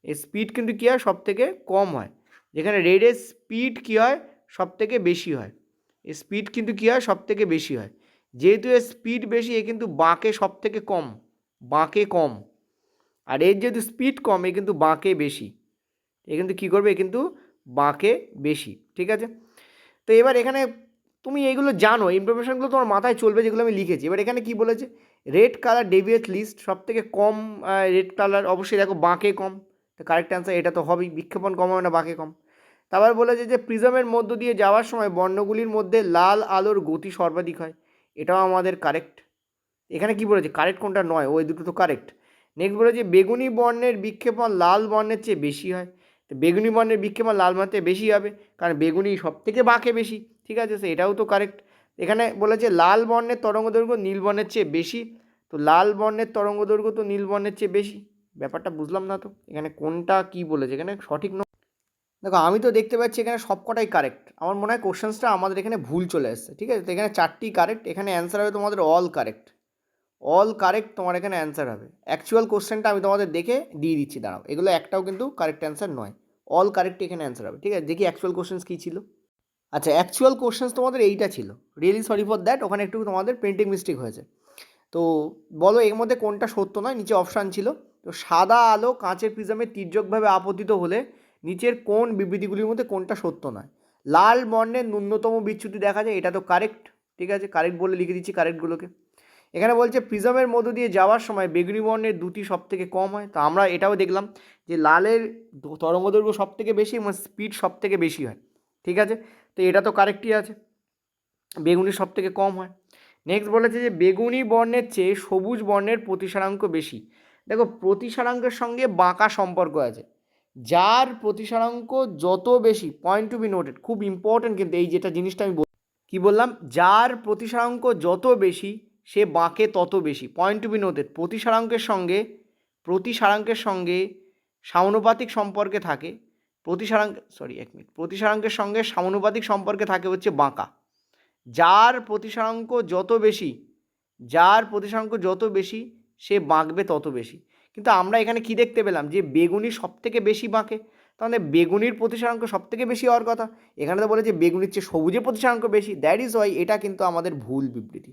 এর স্পিড কিন্তু কী হয়, সব থেকে কম হয়। যেখানে রেডের স্পিড কী হয়, সব থেকে বেশি হয়, এর স্পিড কিন্তু কী হয়, সব থেকে বেশি হয়। যেহেতু এর স্পিড বেশি, এ কিন্তু বাঁকে সব থেকে কম, বাঁকে কম। আর এর যেহেতু স্পিড কম, এ কিন্তু বাঁকে বেশি, এ কিন্তু কী করবে, এ কিন্তু বাঁকে বেশি, ঠিক আছে। তো এবার এখানে তুমি এইগুলো জানো, ইনফরমেশনগুলো তোমার মাথায় চলবে যেগুলো আমি লিখেছি। এবার এখানে কি বলেছে, রেড কালার ডেভিয়েট লিস্ট সব থেকে কম, রেড কালার অবশ্যই দেখো বাঁকে কম, তো কারেক্ট অ্যান্সার এটা তো হবেই, বিক্ষেপণ কম হবে না, বাঁকে কম। তারপর বলেছে যে প্রিজমের মধ্য দিয়ে যাওয়ার সময় বর্ণগুলির মধ্যে লাল আলোর গতি সর্বাধিক হয়, এটাও আমাদের কারেক্ট। এখানে কি বলেছে, কারেক্ট কোনটা নয়, ওই দুটো তো কারেক্ট। নেক্সট বলেছে বেগুনি বর্ণের বিক্ষেপণ লাল বর্ণের চেয়ে বেশি হয়, তো বেগুনি বর্ণের বিক্ষেপণ লাল বর্ণের চেয়ে বেশি হবে, কারণ বেগুনি সব থেকে বাঁকে বেশি, ঠিক আছে, সে এটাও তো কারেক্ট। এখানে বলেছে লাল বর্ণের তরঙ্গ দৈর্ঘ্য নীল বর্ণের চেয়ে বেশি, তো লাল বর্ণের তরঙ্গ দৈর্ঘ্য তো নীল বর্ণের চেয়ে বেশি, ব্যাপারটা বুঝলাম না তো এখানে কোনটা কি বলেছে, এখানে সঠিক নয়। দেখো আমি তো দেখতে পাচ্ছি এখানে সবকটাই কারেক্ট, আমার মনে হয় কোশ্চেন্সটা আমাদের এখানে ভুল চলে এসেছে, ঠিক আছে। তো এখানে 4টি কারেক্ট, এখানে অ্যান্সার হবে তোমাদের অল কারেক্ট, অল কারেক্ট তোমার এখানে অ্যান্সার হবে। অ্যাকচুয়াল কোশ্চেনটা আমি তোমাদের দেখে দিয়ে দিচ্ছি, দাঁড়াও, এগুলো একটাও কিন্তু কারেক্ট অ্যান্সার নয়, অল কারেক্ট এখানে অ্যান্সার হবে, ঠিক আছে। দেখি অ্যাকচুয়াল কোশ্চেন্স কী ছিল। আচ্ছা, অ্যাকচুয়াল কোশ্চেন্স তোমাদের এইটা ছিল, রিয়েলি সরি ফর দ্যাট, ওখানে একটু তোমাদের প্রিন্টিং মিস্টেক হয়েছে। তো বলো এর মধ্যে কোনটা সত্য নয়, নিচে অপশান ছিল। তো সাদা আলো কাঁচের প্রিজমে তির্যকভাবে আপতিত হলে নিচের কোন বিবৃতিগুলির মধ্যে কোনটা সত্য নয়। লাল বর্ণের ন্যূনতম বিচ্যুতি দেখা যায়, এটা তো কারেক্ট, ঠিক আছে, কারেক্ট বলে লিখে দিচ্ছি কারেক্টগুলোকে। এখানে বলছে প্রিজমের মধ্য দিয়ে যাওয়ার সময় বেগুনি বর্ণের দ্যুতি সব থেকে কম হয়, তো আমরা এটাও দেখলাম যে লালের তরঙ্গদৈর্ঘ্য সব থেকে বেশি এবং স্পিড সব থেকে বেশি হয়, ঠিক আছে, তো এটা তো কারেক্টই আছে, বেগুনি সব থেকে কম হয়। নেক্সট বলেছে যে বেগুনি বর্ণের চেয়ে সবুজ বর্ণের প্রতিসারাঙ্ক বেশি। দেখো প্রতিসারাঙ্কের সঙ্গে বাঁকা সম্পর্ক আছে, যার প্রতিসারাঙ্ক যত বেশি, পয়েন্ট টু বি নোটেড, খুব ইম্পর্টেন্ট কিন্তু এই যেটা জিনিসটা আমি কি বললাম, যার প্রতিসারাঙ্ক যত বেশি সে বাঁকে তত বেশি, পয়েন্ট টু বি নোটেড। প্রতিসারাঙ্কের সঙ্গে সমানুপাতিক সম্পর্কে থাকে, প্রতিসারাঙ্কের সঙ্গে সমানুপাতিক সম্পর্কে থাকে হচ্ছে বাঁকা। যার প্রতিসারাঙ্ক যত বেশি, যার প্রতিসারাঙ্ক যত বেশি সে বাঁকবে তত বেশি। কিন্তু আমরা এখানে কি দেখতে পেলাম যে বেগুনি সব থেকে বেশি বাঁকে, তাহলে বেগুনির প্রতিসারাঙ্ক সব থেকে বেশি হওয়ার কথা। এখানে তো বলে যে বেগুনির চেয়ে সবুজের প্রতিসারাঙ্ক বেশি, দ্যাট ইজ ওয়াই এটা কিন্তু আমাদের ভুল বিবৃতি,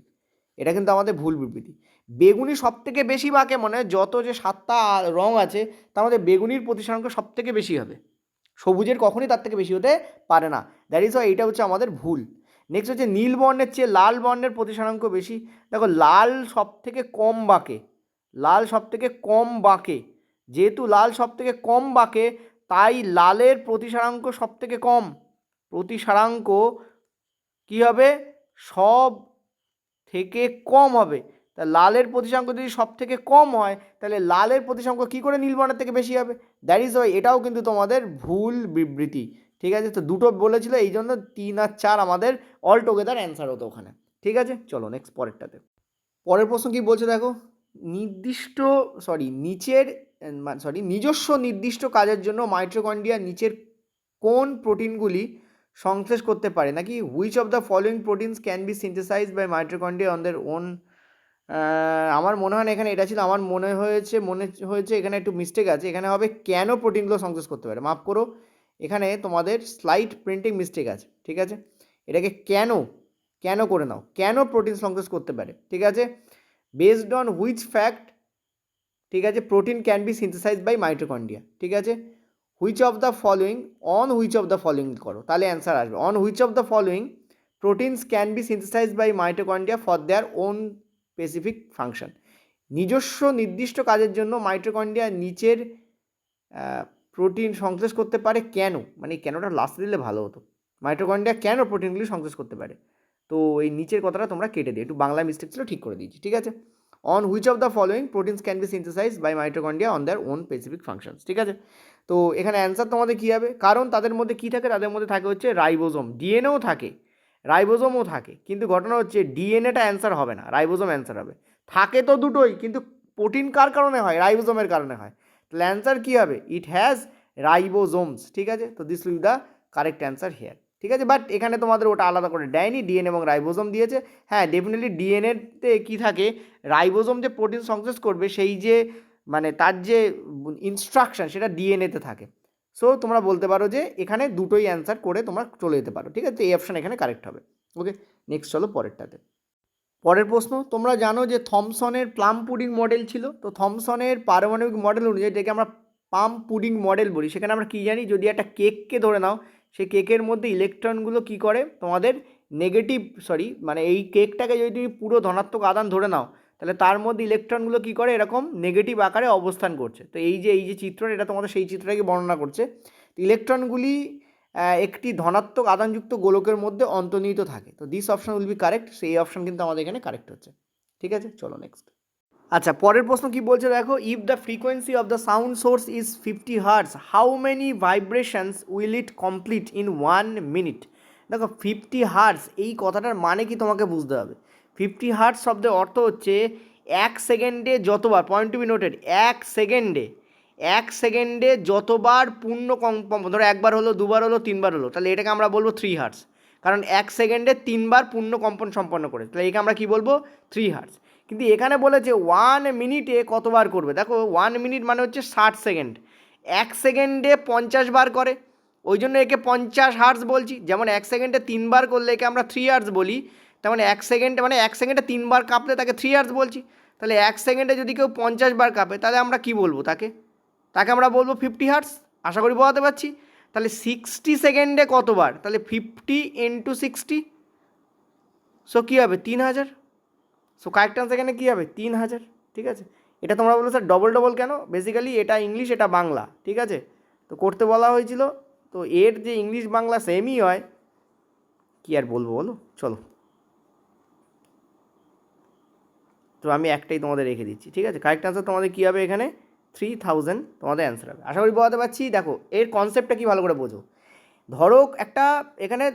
এটা কিন্তু আমাদের ভুল বিবৃতি। বেগুনি সব থেকে বেশি বাঁকে মানে যত যে 7টা রং আছে তার মধ্যে বেগুনির প্রতিসারাঙ্ক সব থেকে বেশি হবে, সবুজের কখনই তার থেকে বেশি হতে পারে না, দ্যাট ইজ ওয়াই এটা হচ্ছে আমাদের ভুল। নেক্সট হচ্ছে নীল বর্ণের চেয়ে লাল বর্ণের প্রতিসারাঙ্ক বেশি। দেখো লাল সব থেকে কম বাঁকে, লাল সব থেকে কম বাঁকে, যেহেতু লাল সব থেকে কম বাঁকে তাই লালের প্রতিসারাঙ্ক সব থেকে কম, প্রতিসারাঙ্ক কী হবে, সব থেকে কম হবে। তা লালের প্রতিসারাঙ্ক যদি সব থেকে কম হয় তাহলে লালের প্রতিসারাঙ্ক কী করে নীল বর্ণের থেকে বেশি হবে, দ্যাট ইজ ওয়াই এটাও কিন্তু তোমাদের ভুল বিবৃতি, ঠিক আছে। তো দুটো বলেছিল এই জন্য 3 আর 4 আমাদের অল টুগেদার অ্যান্সার হতো ওখানে, ঠিক আছে। চলো নেক্সট পরেরটাতে, পরের প্রশ্ন কী বলছে দেখো, নিজস্ব নির্দিষ্ট কাজের জন্য মাইটোকন্ড্রিয়া নিচের কোন প্রোটিনগুলি সংশ্লেষ করতে পারে, নাকি which of the following proteins can be synthesised by mitochondria on their own. আমার মনে হয় না এখানে এটা ছিল, আমার মনে হয়েছে এখানে একটু মিস্টেক আছে, এখানে হবে কেন প্রোটিনগুলো সংশ্লেষ করতে পারে, মাফ করো এখানে তোমাদের স্লাইড প্রিন্টিং মিস্টেক আছে, ঠিক আছে, এটাকে কেন করে নাও, কেন প্রোটিন সংশ্লেষ করতে পারে, ঠিক আছে, বেসড অন হুইচ ফ্যাক্ট, ঠিক আছে, protein can be synthesised by mitochondria, ঠিক আছে, which of the following, on which of the following করো তাহলে অ্যান্সার আসবে, on which of the following proteins can be synthesised by mitochondria for their own specific function. নিজস্ব নির্দিষ্ট কাজের জন্য mitochondria নিচের প্রোটিন সংশ্লেষ করতে পারে কেন, মানে কেনটা লাস্টে দিলে ভালো হতো, মাইটোকন্ড্রিয়া কেন প্রোটিনগুলি সংশ্লেষ করতে পারে, তো এই নিচের কথাটা তোমরা কেটে দিও, একটু বাংলা মিস্টেক ছিল ঠিক করে দিয়েছি, ঠিক আছে। On which of the following proteins can be synthesised by mitochondria on their own specific functions, ঠিক আছে। তো এখানে অ্যান্সার তোমাদের কী হবে, কারণ তাদের মধ্যে কী থাকে, তাদের মধ্যে থাকে হচ্ছে রাইবোজোম, ডিএনএও থাকে, রাইবোজোমও থাকে, কিন্তু ঘটনা হচ্ছে ডিএনএটা অ্যান্সার হবে না, রাইবোজোম অ্যান্সার হবে। থাকে তো দুটোই, কিন্তু প্রোটিন কার কারণে হয়, রাইবোজোমের কারণে হয়। তাহলে অ্যান্সার কী হবে, ইট হ্যাজ রাইবোজোমস, ঠিক আছে। তো this will the correct answer here, ঠিক আছে। বাট এখানে তোমাদের ওটা আলাদা করে দেয়নি, ডিএনএ এবং রাইবোজোম দিয়েছে। হ্যাঁ, ডেফিনেটলি ডিএনএতে কী থাকে, রাইবোজোম যে প্রোটিন সংশ্লেষ করবে সেই যে মানে তার যে ইনস্ট্রাকশন সেটা ডিএনএতে থাকে। সো তোমরা বলতে পারো যে এখানে দুটোই অ্যান্সার করে তোমরা চলে যেতে পারো, ঠিক আছে। এই অপশান এখানে কারেক্ট হবে। ওকে, নেক্সট চলো পরেরটাতে। পরের প্রশ্ন, তোমরা জানো যে থমসনের প্লাম পুডিং মডেল ছিল। তো থমসনের পারমাণবিক মডেল অনুযায়ী যেটাকে আমরা পাম পুডিং মডেল বলি, সেখানে আমরা কী জানি, যদি একটা কেককে ধরে নাও, সেই কেকের মধ্যে ইলেকট্রনগুলো কী করে, তোমাদের নেগেটিভ মানে এই কেকটাকে যদি তুমি পুরো ধনাত্মক আধান ধরে নাও, তাহলে তার মধ্যে ইলেকট্রনগুলো কী করে, এরকম নেগেটিভ আকারে অবস্থান করছে। তো এই যে চিত্রটা, এটা তোমাদের সেই চিত্রটাকে বর্ণনা করছে। ইলেকট্রনগুলি একটি ধনাত্মক আধানযুক্ত গোলকের মধ্যে অন্তর্নিহিত থাকে। তো this option will be correct. সেই অপশন কিন্তু আমাদের এখানে কারেক্ট হচ্ছে, ঠিক আছে। চলো নেক্সট। আচ্ছা, পরের প্রশ্ন কি বলছে দেখো, if the frequency of the sound source is 50 hertz, how many vibrations will it complete in 1 minute. দেখো 50 হার্টস এই কথাটার মানে কি তোমাকে বুঝতে হবে। 50 হার্টস শব্দের অর্থ হচ্ছে 1 সেকেন্ডে যতবার, পয়েন্ট টু বি নোটেড, 1 সেকেন্ডে যতবার পূর্ণ কম্পন, ধরো একবার হলো, দুবার হলো, তিনবার হলো, তাহলে এটাকে আমরা বলবো 3 হার্টস। কারণ 1 সেকেন্ডে 3বার পূর্ণ কম্পন সম্পন্ন করে, তাহলে একে আমরা কী বলবো, 3 হার্টস। কিন্তু এখানে বলেছে 1 মিনিটে কতবার করবে। দেখো 1 মিনিট মানে হচ্ছে 60 সেকেন্ড, 1 সেকেন্ডে 50 বার করে, ওই জন্য একে 50 হার্টস বলছি। যেমন 1 সেকেন্ডে 3বার করলে একে আমরা 3 হার্টস বলি, তেমন 1 সেকেন্ডে মানে 1 সেকেন্ডে 3বার কাঁপলে তাকে 3 হার্টস বলছি। তাহলে 1 সেকেন্ডে যদি কেউ 50 বার কাঁপে, তাহলে আমরা কী বলবো, তাকে আমরা বলবো 50 হার্টস। আশা করি বোঝাতে পারছি। তাহলে 60 সেকেন্ডে কতবার, তাহলে 50 ইন্টু 60, সো কী হবে, 3000। সো কারেক্ট আনসার এখানে কী হবে, 3000, ঠিক আছে। এটা তোমরা বলো স্যার ডবল ডবল কেন, বেসিক্যালি এটা ইংলিশ, এটা বাংলা, ঠিক আছে। তো করতে বলা হয়েছিল, তো এর যে ইংলিশ বাংলা সেমই হয়, কী আর বলবো বলো, চলো। তো আমি একটাই তোমাদের রেখে দিচ্ছি, ঠিক আছে। কারেক্ট আনসার তোমাদের কী হবে এখানে, 3000 তোমাদের অ্যান্সার হবে। আশা করি বোঝাতে পারছি। দেখো এর কনসেপ্টটা কি ভালো করে বোঝো। ধরো একটা এখানে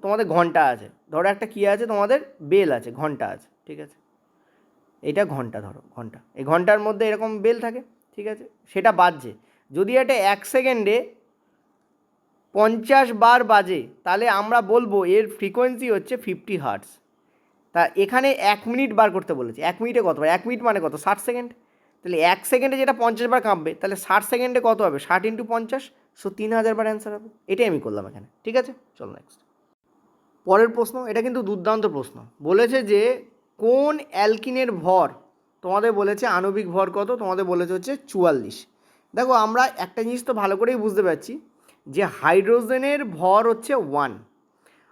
তোমাদের ঘন্টা আছে, ধরো একটা কী আছে, তোমাদের বেল আছে, ঘন্টা আছে, ঠিক আছে। এটা ঘন্টা, ধরো ঘন্টা, এই ঘন্টার মধ্যে এরকম বেল থাকে, ঠিক আছে, সেটা বাজছে। যদি এটা 1 সেকেন্ডে 50 বার বাজে, তাহলে আমরা বলবো এর ফ্রিকোয়েন্সি হচ্ছে 50 হার্টস। তা এখানে 1 মিনিট বার করতে বলেছে, 1 মিনিটে কত বার, 1 মিনিট মানে কত, 60 সেকেন্ড। তাহলে 1 সেকেন্ডে যেটা 50 বার কাঁপবে, তাহলে 60 সেকেন্ডে কত হবে, 60 ইন্টু 50, সো 3000 বার অ্যান্সার হবে। এটাই আমি করলাম এখানে, ঠিক আছে। চলো নেক্সট। পরের প্রশ্ন, এটা কিন্তু দুর্দান্ত প্রশ্ন। বলেছে যে কোন অ্যালকিনের ভর, তোমাদের বলেছে আণবিক ভর কত, তোমাদের বলেছে হচ্ছে 44। দেখো আমরা একটা জিনিস তো ভালো করেই বুঝতে পারছি যে হাইড্রোজেনের ভর হচ্ছে 1,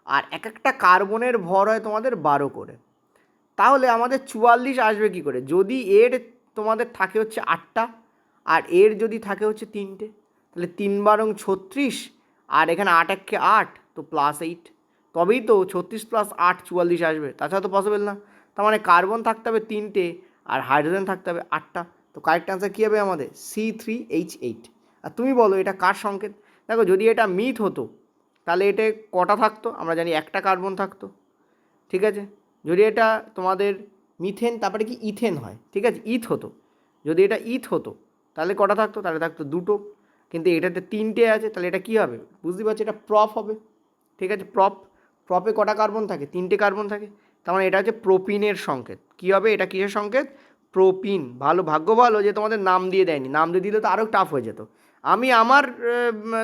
আর এক একটা কার্বনের ভর হয় তোমাদের 12 করে। তাহলে আমাদের 44 আসবে কী করে, যদি এর তোমাদের থাকে হচ্ছে 8টা, আর এর যদি থাকে হচ্ছে 3টে, তাহলে 3 বারং 36, আর এখানে 8 একে 8, তো +8, তবেই তো 36 + 8 44 আসবে, তাছাড়া তো পসিবল না। তার মানে কার্বন থাকতে হবে 3টে, আর হাইড্রোজেন থাকতে হবে 8টা। তো কারেক্ট অ্যান্সার কী হবে আমাদের, C3H8। আর তুমি বলো এটা কার সংকেত। দেখো যদি এটা মিথ হতো, তাহলে এটা কটা থাকতো, আমরা জানি একটা কার্বন থাকতো, ঠিক আছে। যদি এটা তোমাদের মিথেন, তারপরে কি ইথেন হয়, ঠিক আছে, ইথ হতো। যদি এটা ইথ হতো, তাহলে কটা থাকতো, তাহলে থাকতো 2টো, কিন্তু এটাতে 3টে আছে, তাহলে এটা কী হবে, বুঝতে পারছি, এটা প্রপ হবে, ঠিক আছে। প্রপে কটা কার্বন থাকে, 3টে কার্বন থাকে। তার মানে এটা হচ্ছে প্রোপিনের সংকেত। কী হবে, এটা কিসের সংকেত, প্রোপিন। ভালো, ভাগ্য ভালো যে তোমাদের নাম দিয়ে দেয়নি, নাম দিয়ে দিলে তো আরও টাফ হয়ে যেত। আমি আমার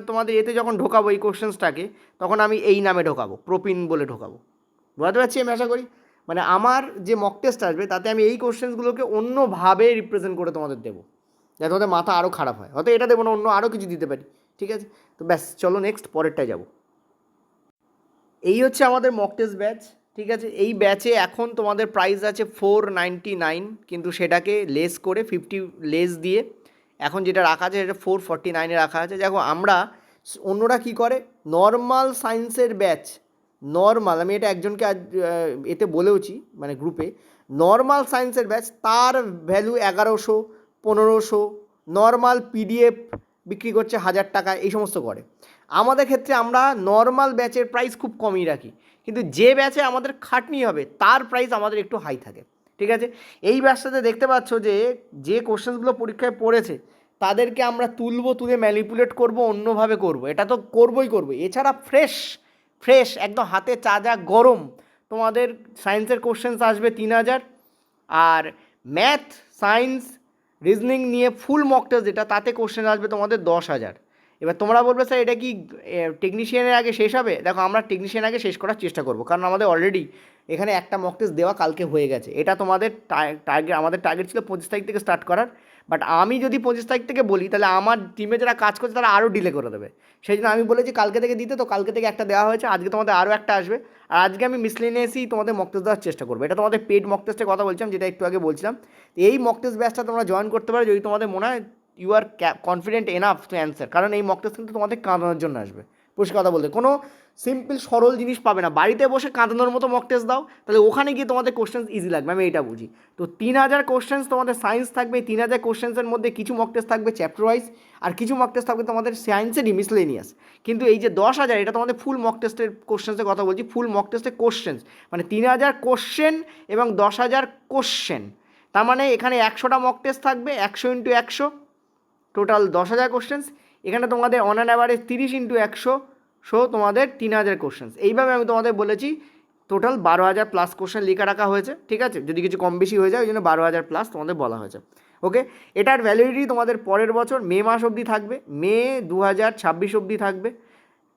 তোমাদের এতে যখন ঢোকাবো এই কোশ্চেন্সটাকে, তখন আমি এই নামে ঢোকাবো, প্রোপিন বলে ঢোকাবো। বুঝতে পারছি আমি আশা করি। মানে আমার যে মক টেস্ট আসবে, তাতে আমি এই কোশ্চেন্সগুলোকে অন্যভাবে রিপ্রেজেন্ট করে তোমাদের দেবো, যাতে তোমাদের মাথা আরও খারাপ হয়। হয়তো এটা দেবো না, অন্য আরও কিছু দিতে পারি, ঠিক আছে। তো ব্যাস চলো নেক্সট পরেরটায় যাব। এই হচ্ছে আমাদের মক টেস্ট ব্যাচ, ঠিক আছে। এই ব্যাচে এখন তোমাদের প্রাইস আছে 499, কিন্তু সেটাকে লেস করে 50 লেস দিয়ে এখন যেটা রাখা আছে সেটা 449 রাখা আছে। দেখো আমরা, অন্যরা কি করে, নর্মাল সায়েন্সের ব্যাচ নর্মাল, আমি এটা একজনকে আজ এতে বলেওছি মানে গ্রুপে, নর্মাল সায়েন্সের ব্যাচ তার ভ্যালু 1100, 1500, নর্মাল পিডিএফ বিক্রি করছে 1000 টাকা, এই সমস্ত করে। আমাদের ক্ষেত্রে আমরা নর্মাল ব্যাচের প্রাইস খুব কমই রাখি, কিন্তু যে ব্যাচে আমাদের খাটনি হবে তার প্রাইস আমাদের একটু হাই থাকে, ঠিক আছে। এই ব্যাচটাতে দেখতে পাচ্ছ যে যে কোশ্চেন্সগুলো পরীক্ষায় পড়েছে তাদেরকে আমরা তুলে ম্যানিপুলেট করব, অন্যভাবে করব, এটা তো করবই করবো। এছাড়া ফ্রেশ ফ্রেশ একদম হাতে তাজা গরম তোমাদের সায়েন্সের কোশ্চেন্স আসবে 3000, আর ম্যাথ, সায়েন্স, রিজনিং নিয়ে ফুল মক টেস্ট যেটা, তাতে কোশ্চেন আসবে তোমাদের 10,000। এবার তোমরা বলবে স্যার এটা কি টেকনিশিয়ানের আগে শেষ হবে? দেখো, আমরা টেকনিশিয়ান আগে শেষ করার চেষ্টা করবো, কারণ আমাদের অলরেডি এখানে একটা মক টেস্ট দেওয়া কালকে হয়ে গেছে। এটা তোমাদের আমাদের টার্গেট ছিল 25 তারিখ থেকে স্টার্ট করার, বাট আমি যদি 25 তারিখ থেকে বলি তাহলে আমার টিমে যারা কাজ করছে তারা আরও ডিলে করে দেবে। সেই জন্য আমি বলেছি কালকে থেকে দিতে, তো কালকে থেকে একটা দেওয়া হয়েছে, আজকে তোমাদের আরও একটা আসবে। আর আজকে আমি মিসলেনিয়াসই তোমাদের মক টেস্ট দেওয়ার চেষ্টা করবো। এটা তোমাদের পেড মক টেস্টের কথা বলছিলাম, যেটা একটু আগে বলছিলাম। এই মক টেস্ট ব্যাচটা তোমরা জয়েন করতে পারো যদি তোমাদের মনে হয় you are confident enough to answer, কারণ এই মক টেস্ট কিন্তু তোমাদের কাঁদানোর জন্য আসবে। পরিষ্কার কথা বলতে কোনো সিম্পল সরল জিনিস পাবে না, বাড়িতে বসে কাঁদানোর মতো মক টেস্ট দাও, তাহলে ওখানে গিয়ে তোমাদের কোশ্চেন্স ইজি লাগবে, আমি এইটা বুঝি। তো 3000 কোশ্চেন্স তোমাদের সায়েন্স থাকবে, 3000 কোশ্চেন্সের মধ্যে কিছু মক টেস্ট থাকবে চ্যাপ্টার ওয়াইজ, আর কিছু মক টেস্ট থাকবে তোমাদের সায়েন্সেরই মিসলেনিয়াস। কিন্তু এই যে 10,000, এটা তোমাদের ফুল মক টেস্টের কোশ্চেন্সের কথা বলছি, ফুল মক টেস্টের কোশ্চেন্স, মানে 3000 কোশ্চেন এবং 10,000 কোশ্চেন। তার মানে এখানে 100টা মক টেস্ট থাকবে, 100 × 100, টোটাল 10,000 কোশ্চেন্স। এখানে তোমাদের অন অ্যান অ্যাভারেজ 30 × 100, তোমাদের 3000 কোশ্চেন্স। এইভাবে আমি তোমাদের বলেছি টোটাল 12,000 প্লাস কোশ্চেন লেখা রাখা হয়েছে, ঠিক আছে। যদি কিছু কম বেশি হয়ে যায় ওই জন্য 12,000 প্লাস তোমাদের বলা হয়েছে, ওকে। এটার ভ্যালিডিটি তোমাদের পরের বছর মে মাস অবধি থাকবে, মে 2026 অবধি থাকবে।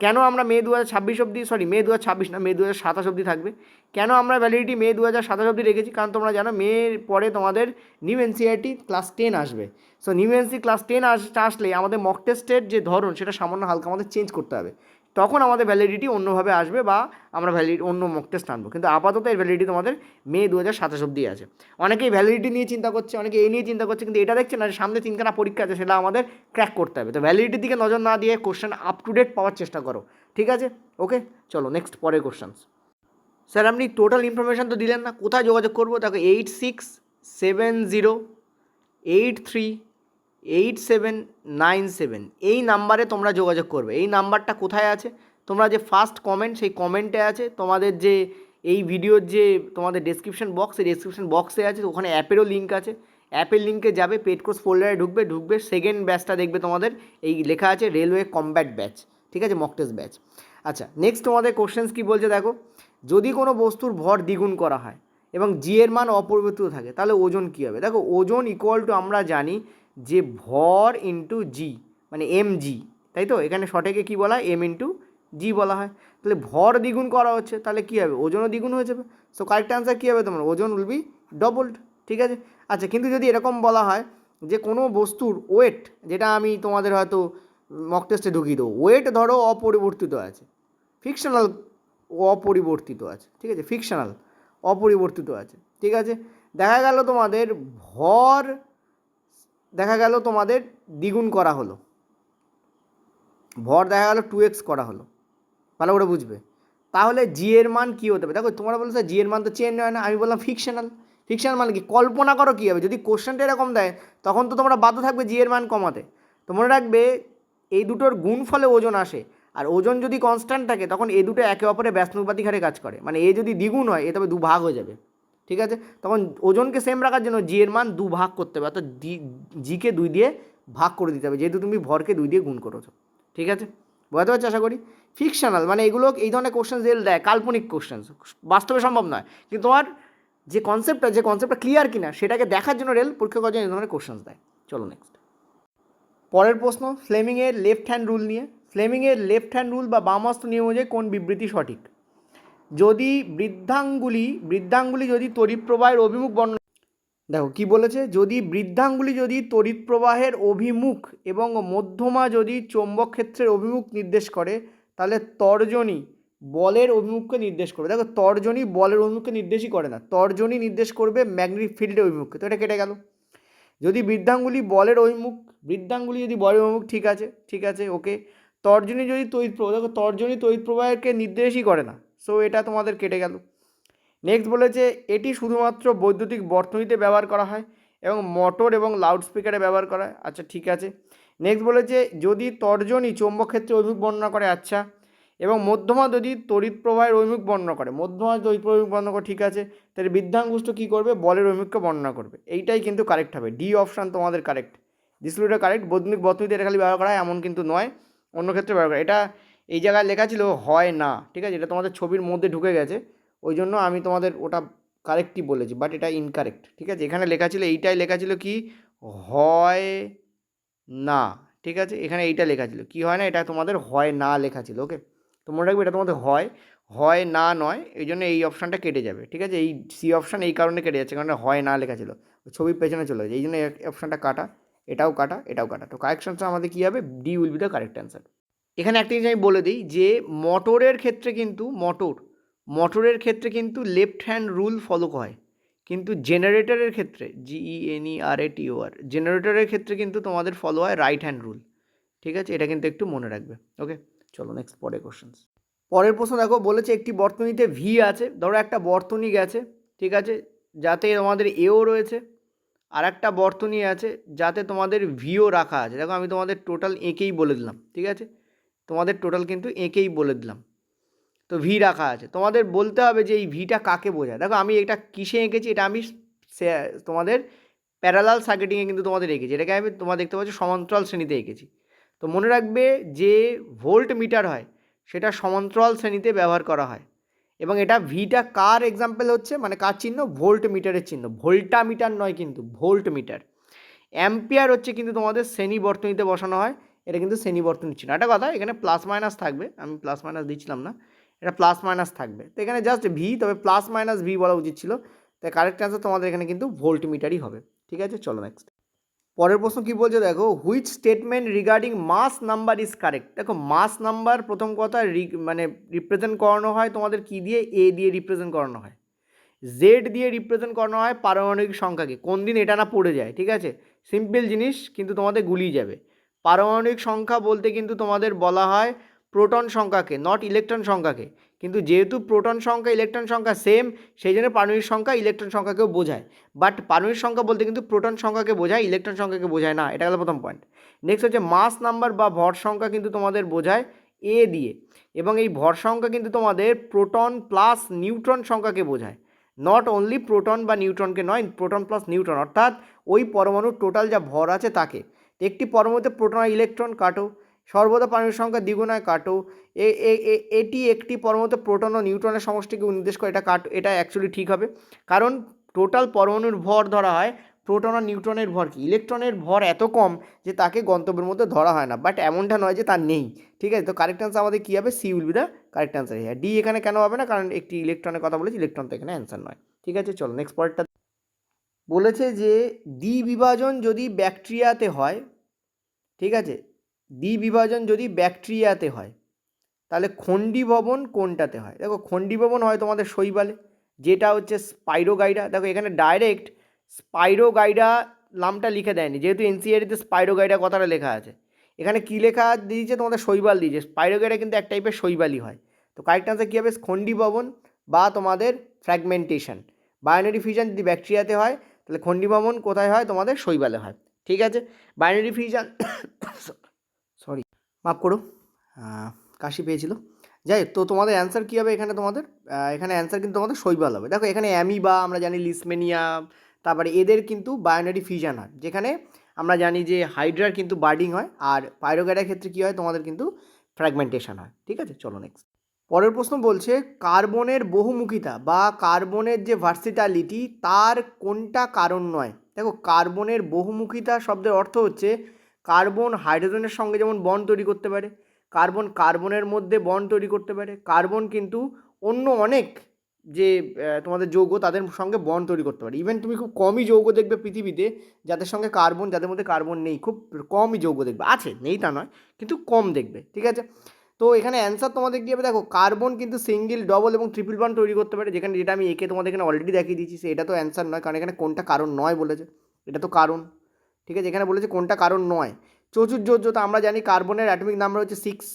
কেন আমরা মে 2026 অবধি, মে 2026 না, মে 2027 অবধি থাকবে। কেন আমরা ভ্যালিডিটি মে 2027 অবধি রেখেছি? কারণ তোমরা জানো মের পরে তোমাদের নিউ এনসিইআরটি ক্লাস 10 আসবে। সো নিউ এনসি ক্লাস 10 আসলে আমাদের মক টেস্টের যে ধরন সেটা সামান্য হালকা আমাদের চেঞ্জ করতে হবে, তখন আমাদের ভ্যালিডিটি অন্যভাবে আসবে বা আমরা অন্য মক টেস্ট আনবো। কিন্তু আপাতত এর ভ্যালিডিটি তোমাদের মে 2027 অবধি আছে। অনেকেই ভ্যালিডিটি নিয়ে চিন্তা করছে, অনেকে এই নিয়ে চিন্তা করছে, কিন্তু এটা দেখছে না যে সামনে 3খানা পরীক্ষা আছে, সেটা আমাদের ক্র্যাক করতে হবে। তো ভ্যালিডিটির দিকে নজর না দিয়ে কোশ্চেন আপ টু ডেট পাওয়ার চেষ্টা করো, ঠিক আছে, ওকে। চলো নেক্সট পরের কোশ্চেন। স্যার আপনি টোটাল ইনফরমেশান তো দিলেন না, কোথায় যোগাযোগ করবো? দেখো 8670838797 এই নাম্বারে তোমরা যোগাযোগ করবে। এই নাম্বারটা কোথায় আছে? তোমরা যে ফার্স্ট কমেন্ট, সেই কমেন্টে আছে, তোমাদের যে এই ভিডিওর যে তোমাদের ডেসক্রিপশন বক্স, এই ডেসক্রিপশন বক্সে আছে, ওখানে অ্যাপেরও লিঙ্ক আছে। অ্যাপের লিঙ্কে যাবে, পেড কোর্স ফোল্ডারে ঢুকবে, সেকেন্ড ব্যাচটা দেখবে তোমাদের এই লেখা আছে রেলওয়ে কমব্যাট ব্যাচ, ঠিক আছে, মক টেস্ট ব্যাচ। আচ্ছা, নেক্সট তোমাদের কোশ্চেন্স কী বলছে দেখো, যদি কোনো বস্তুর ভর দ্বিগুণ করা হয় এবং জি এর মান অপরিবর্তিত থাকে তাহলে ওজন কী হবে? দেখো, ওজন ইকুয়াল টু আমরা জানি যে ভর ইন্টু জি, মানে এম জি, তাই তো? এখানে শর্টেকে কী বলা হয়? এম ইন্টু জি বলা হয়। তাহলে ভর দ্বিগুণ করা হচ্ছে, তাহলে কী হবে? ওজনও দ্বিগুণ হয়ে যাবে। সো কারেক্ট অ্যান্সার কী হবে তোমার? ওজন উইল বি ডবলড, ঠিক আছে। আচ্ছা, কিন্তু যদি এরকম বলা হয় যে কোনো বস্তুর ওয়েট, যেটা আমি তোমাদের হয়তো মক টেস্টে ঢুকিয়ে দেবো, ওয়েট ধরো অপরিবর্তিত আছে, ফিকশনাল অপরিবর্তিত আছে, ঠিক আছে, ফিকশনাল অপরিবর্তিত আছে, ঠিক আছে। দেখা গেল তোমাদের দ্বিগুণ করা হলো, ভর দেখা গেল 2x করা হলো, ভালো করে বুঝবে। তাহলে জি এর মান কী হতে হবে? দেখো, তোমরা বলো স্যার জি এর মান তো চেঞ্জ হয় না, আমি বললাম ফিকশনাল। ফিকশনাল মানে কি? কল্পনা করো কী হবে যদি কোশ্চেনটা এরকম দেয়, তখন তো তোমরা বাধ্য থাকবে জি এর মান কমাতে। তো মনে রাখবে এই দুটোর গুণ ফলে ওজন আসে, আর ওজন যদি কনস্ট্যান্ট থাকে তখন এই দুটো একে অপরের ব্যস্তানুপাতিক হারে কাজ করে। মানে এ যদি দ্বিগুণ হয়, এ তবে 2 ভাগ হয়ে যাবে, ঠিক আছে। তখন ওজনকে সেম রাখার জন্য জি এর মান 2 ভাগ করতে হবে, অর্থাৎ জিকে 2 দিয়ে ভাগ করে দিতে হবে, যেহেতু তুমি ভরকে 2 দিয়ে গুণ করেছো, ঠিক আছে। বুঝতে পারছো আশা করি? ফিকশনাল মানে এগুলো এই ধরনের কোশ্চেন রেল দেয়, কাল্পনিক কোশ্চেন, বাস্তবে সম্ভব নয়, কিন্তু তোমার যে কনসেপ্টটা ক্লিয়ার কিনা সেটাকে দেখার জন্য রেল পরীক্ষা করার জন্য এই ধরনের কোশ্চেন দেয়। চলো নেক্সট পরের প্রশ্ন, ফ্লেমিংয়ের লেফট হ্যান্ড রুল নিয়ে। ফ্লেমিংয়ের লেফট হ্যান্ড রুল বা বামহস্ত নিয়ম অনুযায়ী কোন বিবৃতি সঠিক? যদি বৃদ্ধাঙ্গুলি যদি তড়িৎ প্রবাহের অভিমুখ বর্ণনা, দেখো কি বলেছে, যদি বৃদ্ধাঙ্গুলি যদি তড়িৎ প্রবাহের অভিমুখ এবং মধ্যমা যদি চৌম্বক ক্ষেত্রের অভিমুখ নির্দেশ করে, তাহলে তর্জনী বলের অভিমুখকে নির্দেশ করবে। দেখো, তর্জনী বলের অভিমুখকে নির্দেশই করে না, তর্জনী নির্দেশ করবে ম্যাগনেটিক ফিল্ডের অভিমুখকে। তো এটা কেটে গেল। যদি বৃদ্ধাঙ্গুলি বলের অভিমুখ, ঠিক আছে, ওকে। তর্জনী যদি তড়িৎ প্রবাহ, দেখো তর্জনী তড়িৎ প্রবাহকে নির্দেশই করে না, সো এটা তোমাদের কেটে গেল। নেক্সট বলেছে এটি শুধুমাত্র বৈদ্যুতিক বর্তনীতে ব্যবহার করা হয় এবং মোটর এবং লাউডস্পিকারে ব্যবহার করা হয়। আচ্ছা ঠিক আছে। নেক্সট বলেছে যদি তর্জনী চৌম্বক ক্ষেত্রে অভিমুখ বর্ণনা করে, আচ্ছা, এবং মধ্যমা যদি তড়িৎ প্রবাহের অভিমুখ বর্ণনা করে, মধ্যমা তড়িৎ প্রবাহ বর্ণনা করে, ঠিক আছে। তাহলে বৃদ্ধাঙ্গুষ্ঠ কী করবে, বলের অভিমুখকে বর্ণনা করবে। এইটাই কিন্তু কারেক্ট হবে, ডি অপশান তোমাদের কারেক্ট। দিসলুটা কারেক্ট। বৈদ্যুতিক বর্তনীতে এটা খালি ব্যবহার করা হয় এমন কিন্তু নয়, অন্য ক্ষেত্রে ব্যবহার করা। এটা এই জায়গায় লেখা ছিল হয় না, ঠিক আছে, এটা তোমাদের ছবির মধ্যে ঢুকে গেছে, ওই জন্য আমি তোমাদের ওটা কারেক্টই বলেছি, বাট এটা ইনকারেক্ট, ঠিক আছে। এখানে লেখা ছিল, এইটাই লেখা ছিল কি হয় না, ঠিক আছে। এখানে এইটা লেখা ছিল কি হয় না, এটা তোমাদের হয় না লেখা ছিল। ওকে, তো মনে রাখবে এটা তোমাদের হয়, হয় না নয়, এই জন্য এই অপশানটা কেটে যাবে, ঠিক আছে। এই সি অপশান এই কারণে কেটে যাচ্ছে, কারণ হয় না লেখা ছিল, ছবির পেছনে চলে যাচ্ছে, এই জন্য অপশানটা কাটা, এটাও কাটা, এটাও কাটা। তো কারেক্ট আনসার আমাদের কী হবে, D will be the correct answer. এখানে একটা জিনিস আমি বলে দিই যে মোটরের ক্ষেত্রে কিন্তু মোটরের ক্ষেত্রে কিন্তু লেফট হ্যান্ড রুল ফলো হয়, কিন্তু জেনারেটরের ক্ষেত্রে GENERATOR জেনারেটরের ক্ষেত্রে কিন্তু তোমাদের ফলো হয় রাইট হ্যান্ড রুল, ঠিক আছে। এটা কিন্তু একটু মনে রাখবে। ওকে, চলো নেক্সট পরের কোশ্চেন্স। পরের প্রশ্ন দেখো, বলেছে একটি বর্তনীতে ভি আছে, ধরো একটা বর্তনী গেছে, ঠিক আছে, যাতে তোমাদের এও রয়েছে, আর একটা বর্তনী আছে যাতে তোমাদের ভিও রাখা আছে। দেখো আমি তোমাদের টোটাল এঁকেই বলে দিলাম, ঠিক আছে, তোমাদের টোটাল কিন্তু এঁকেই বলে দিলাম। তো ভি রাখা আছে, তোমাদের বলতে হবে যে এই ভিটা কাকে বোঝায়। দেখো আমি এটা কিসে এঁকেছি, এটা আমি তোমাদের প্যারালাল সার্কিটিংয়ে কিন্তু তোমাদের এঁকেছি, এটাকে আমি তোমরা দেখতে পাচ্ছ সমান্তরাল শ্রেণীতে এঁকেছি। তো মনে রাখবে যে ভোল্ট মিটার হয় সেটা সমান্তরাল শ্রেণীতে ব্যবহার করা হয়, এবং এটা ভিটা কার এক্সাম্পল হচ্ছে, মানে কার চিহ্ন, ভোল্ট মিটারের চিহ্ন, ভোল্টা মিটার নয় কিন্তু ভোল্ট মিটার। অ্যাম্পিয়ার হচ্ছে কিন্তু তোমাদের শ্রেণী বর্তনীতে বসানো হয়, এটা কিন্তু শ্রেণী বর্তনী চিহ্ন। একটা কথা, এখানে প্লাস মাইনাস থাকবে, আমি প্লাস মাইনাস দিচ্ছিলাম না, এটা প্লাস মাইনাস থাকবে, তো এখানে জাস্ট ভি, তবে প্লাস মাইনাস ভি বলা উচিত ছিল। তাই কারেক্ট অ্যান্সার তোমাদের এখানে কিন্তু ভোল্ট মিটারই হবে, ঠিক আছে। চলো নেক্সট পরের প্রশ্ন কী বলছে দেখো, which statement regarding mass number is correct. দেখো মাস নাম্বার প্রথম কথা মানে রিপ্রেজেন্ট করানো হয় তোমাদের কি দিয়ে, এ দিয়ে রিপ্রেজেন্ট করানো হয়, জেড দিয়ে রিপ্রেজেন্ট করানো হয় পারমাণবিক সংখ্যাকে। কোন দিন এটা না পড়ে যায়, ঠিক আছে, সিম্পল জিনিস কিন্তু তোমাদের গুলিয়ে যাবে। পারমাণবিক সংখ্যা বলতে কিন্তু তোমাদের বলা হয় প্রোটন সংখ্যাকে, নট ইলেকট্রন সংখ্যাকে, কিন্তু যেহেতু প্রোটন সংখ্যা ইলেকট্রন সংখ্যা সেম, সেই জন্য পারমাণবিক সংখ্যা ইলেকট্রন সংখ্যাকেও বোঝায়, বাট পারমাণবিক সংখ্যা বলতে কিন্তু প্রোটন সংখ্যাকে বোঝায়, ইলেকট্রন সংখ্যাকে বোঝায় না। এটা হলো প্রথম পয়েন্ট। নেক্সট হচ্ছে মাস নাম্বার বা ভর সংখ্যা কিন্তু তোমাদের বোঝায় এ দিয়ে, এবং এই ভর সংখ্যা কিন্তু তোমাদের প্রোটন প্লাস নিউট্রন সংখ্যাকে বোঝায়, নট অনলি প্রোটন বা নিউট্রনকে নয়, প্রোটন প্লাস নিউট্রন, অর্থাৎ ওই পরমাণুর টোটাল যা ভর আছে তাকে। একটি পরমাণুতে প্রোটন আর ইলেকট্রন কাটো, সর্বদা পারমাণবিক সংখ্যা দ্বিগুণায় কাটো, এটি একটি পরমাণুতে প্রোটন ও নিউট্রনের সমষ্টিকে নির্দেশ করে, এটা কাটো, এটা অ্যাকচুয়ালি ঠিক হবে, কারণ টোটাল পরমাণুর ভর ধরা হয়, প্রোটন আর নিউট্রনের ভর কি, ইলেকট্রনের ভর এত কম যে তাকে গন্তব্যের মধ্যে ধরা হয় না, বাট এমনটা নয় যে তার নেই, ঠিক আছে। তো কারেক্ট অ্যান্সার আমাদের কী হবে, C will be the correct answer. হ্যাঁ, ডি এখানে কেন হবে না, কারণ একটি ইলেকট্রনের কথা বলেছি, ইলেকট্রন তো এখানে অ্যান্সার নয়, ঠিক আছে। চলো নেক্সট পয়েন্টটা বলেছে যে দ্বিবিভাজন যদি ব্যাকটেরিয়াতে হয়, ঠিক আছে, দ্বিবিভাজন যদি ব্যাকটেরিয়াতে হয় তাহলে খণ্ডীভবন কোনটাতে হয়। দেখো খণ্ডীভবন হয় তোমাদের শৈবালে, যেটা হচ্ছে স্পাইরোগাইডা। দেখো এখানে ডাইরেক্ট স্পাইরোগাইডা নামটা লিখে দেয়নি, যেহেতু এনসিইআরটিতে স্পাইরোগাইডা কথাটা লেখা আছে, এখানে কী লেখা দিয়েছে তোমাদের শৈবাল দিয়েছে, স্পাইরোগাইডা কিন্তু এক টাইপের শৈবালই হয়। তো কারেক্ট আনসার কী হবে, খণ্ডীভবন বা তোমাদের ফ্র্যাগমেন্টেশন। বাইনারি ফিউশন যদি ব্যাকটেরিয়াতে হয় তাহলে খণ্ডীভবন কোথায় হয়, তোমাদের শৈবালে হয়, ঠিক আছে। বাইনারি ফিউশন সরি মাফ করো, কাশি পেয়েছিল। যাই হোক, তো তোমাদের অ্যান্সার কী হবে এখানে, তোমাদের এখানে অ্যান্সার কিন্তু তোমাদের শৈবাল হবে। দেখো এখানে অ্যামিবা, আমরা জানি লিসমেনিয়া, তারপরে এদের কিন্তু বায়োনারি ফিউশন হয়, যেখানে আমরা জানি যে হাইড্রার কিন্তু বার্ডিং হয়, আর পাইরোগাইডার ক্ষেত্রে কী হয়, তোমাদের কিন্তু ফ্র্যাগমেন্টেশন হয়, ঠিক আছে। চলো নেক্সট পরের প্রশ্ন বলছে কার্বনের বহুমুখিতা বা কার্বনের যে ভার্সিটালিটি তার কোনটা কারণ নয়। দেখো কার্বনের বহুমুখিতা শব্দের অর্থ হচ্ছে কার্বন হাইড্রোজেনের সঙ্গে যেমন বন্ড তৈরি করতে পারে, কার্বন কার্বনের মধ্যে বন্ড তৈরি করতে পারে, কার্বন কিন্তু অন্য অনেক যে তোমাদের যৌগ তাদের সঙ্গে বন্ড তৈরি করতে পারে। ইভেন তুমি খুব কমই যৌগ দেখবে পৃথিবীতে যাদের সঙ্গে কার্বন, যাদের মধ্যে কার্বন নেই, খুব কমই যৌগ দেখবে, আছে নেই তা নয়, কিন্তু কম দেখবে, ঠিক আছে। তো এখানে অ্যান্সার তোমাদের কী হবে, দেখো কার্বন কিন্তু সিঙ্গেল, ডবল এবং ট্রিপল বন্ড তৈরি করতে পারে, যেখানে যেটা আমি একে তোমাদের এখানে অলরেডি দেখিয়ে দিয়েছি, এটা তো অ্যান্সার নয়, কারণ এখানে কোনটা কারণ নয় বলেছে, এটা তো কারণ, ঠিক আছে। এখানে বলেছে কোনটা কারণ নয়। চতুর্যোজ্যতা, আমরা জানি কার্বনের অ্যাটমিক নাম্বার হচ্ছে 6,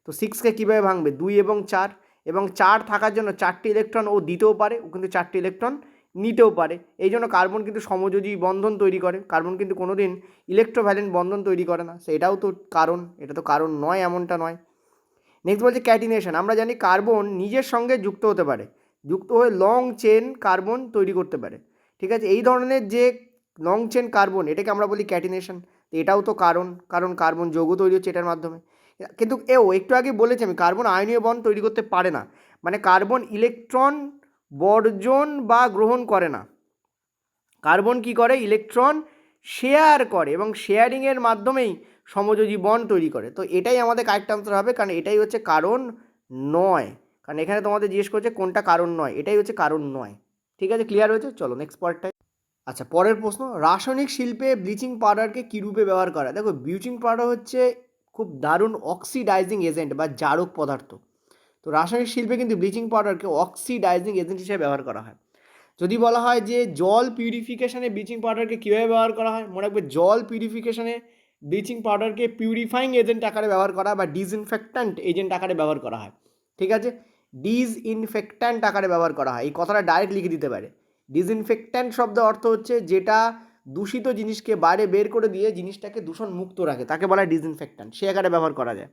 তো 6কে কীভাবে ভাঙবে, 2 এবং 4, এবং 4 থাকার জন্য 4টি ইলেকট্রন ও দিতেও পারে, ও কিন্তু 4টি ইলেকট্রন নিতেও পারে। এই জন্য কার্বন কিন্তু সমযোজী বন্ধন তৈরি করে। কার্বন কিন্তু কোনো দিন ইলেকট্রোভ্যালেন্ট বন্ধন তৈরি করে না, সেটাও তো কারণ, এটা তো কারণ নয় এমনটা নয়। নেক্সট বলছে ক্যাটিনেশন। আমরা জানি কার্বন নিজের সঙ্গে যুক্ত হতে পারে, যুক্ত হয়ে লং চেন কার্বন তৈরি করতে পারে, ঠিক আছে। এই ধরনের যে লং চেন কার্বন, এটাকে আমরা বলি ক্যাটিনেশন। এটাও তো কারণ, কারণ কার্বন যৌগ তৈরি হচ্ছে এটার মাধ্যমে। কিন্তু একটু আগে বলেছি আমি, কার্বন আয়নীয় বন্ড তৈরি করতে পারে না, মানে কার্বন ইলেকট্রন বর্জন বা গ্রহণ করে না। কার্বন কি করে? ইলেকট্রন শেয়ার করে এবং শেয়ারিংয়ের মাধ্যমেই সমযোজী বন্ড তৈরি করে। তো এটাই আমাদের কারেক্ট আনসার হবে, কারণ এটাই হচ্ছে কারণ নয়। কারণ এখানে তোমাদের জিজ্ঞেস করছে কোনটা কারণ নয়, এটাই হচ্ছে কারণ নয়। ঠিক আছে, ক্লিয়ার হয়েছে? চলো নেক্সট পার্টটায়। আচ্ছা, পরের প্রশ্ন, রাসায়নিক শিল্পে ব্লিচিং পাউডারকে কী রূপে ব্যবহার করা? দেখো, ব্লিচিং পাউডার হচ্ছে খুব দারুণ অক্সিডাইজিং এজেন্ট বা জারক পদার্থ। তো রাসায়নিক শিল্পে কিন্তু ব্লিচিং পাউডারকে অক্সিডাইজিং এজেন্ট হিসেবে ব্যবহার করা হয়। যদি বলা হয় যে জল পিউরিফিকেশানে ব্লিচিং পাউডারকে কীভাবে ব্যবহার করা হয়, মনে রাখবে জল পিউরিফিকেশানে ব্লিচিং পাউডারকে পিউরিফাইং এজেন্ট আকারে ব্যবহার করা বা ডিসইনফেক্ট্যান্ট এজেন্ট আকারে ব্যবহার করা হয়। ঠিক আছে, ডিসইনফেক্ট্যান্ট আকারে ব্যবহার করা হয়। এই কথাটা ডাইরেক্ট লিখে দিতে পারে। ডিসইনফেক্ট্যান্ট শব্দ অর্থ হচ্ছে যেটা দূষিত জিনিসকে বাইরে বের করে দিয়ে জিনিসটাকে দূষণ মুক্ত রাখে, তাকে বলা হয় ডিসইনফেক্ট্যান্ট। সে আকারে ব্যবহার করা যায়।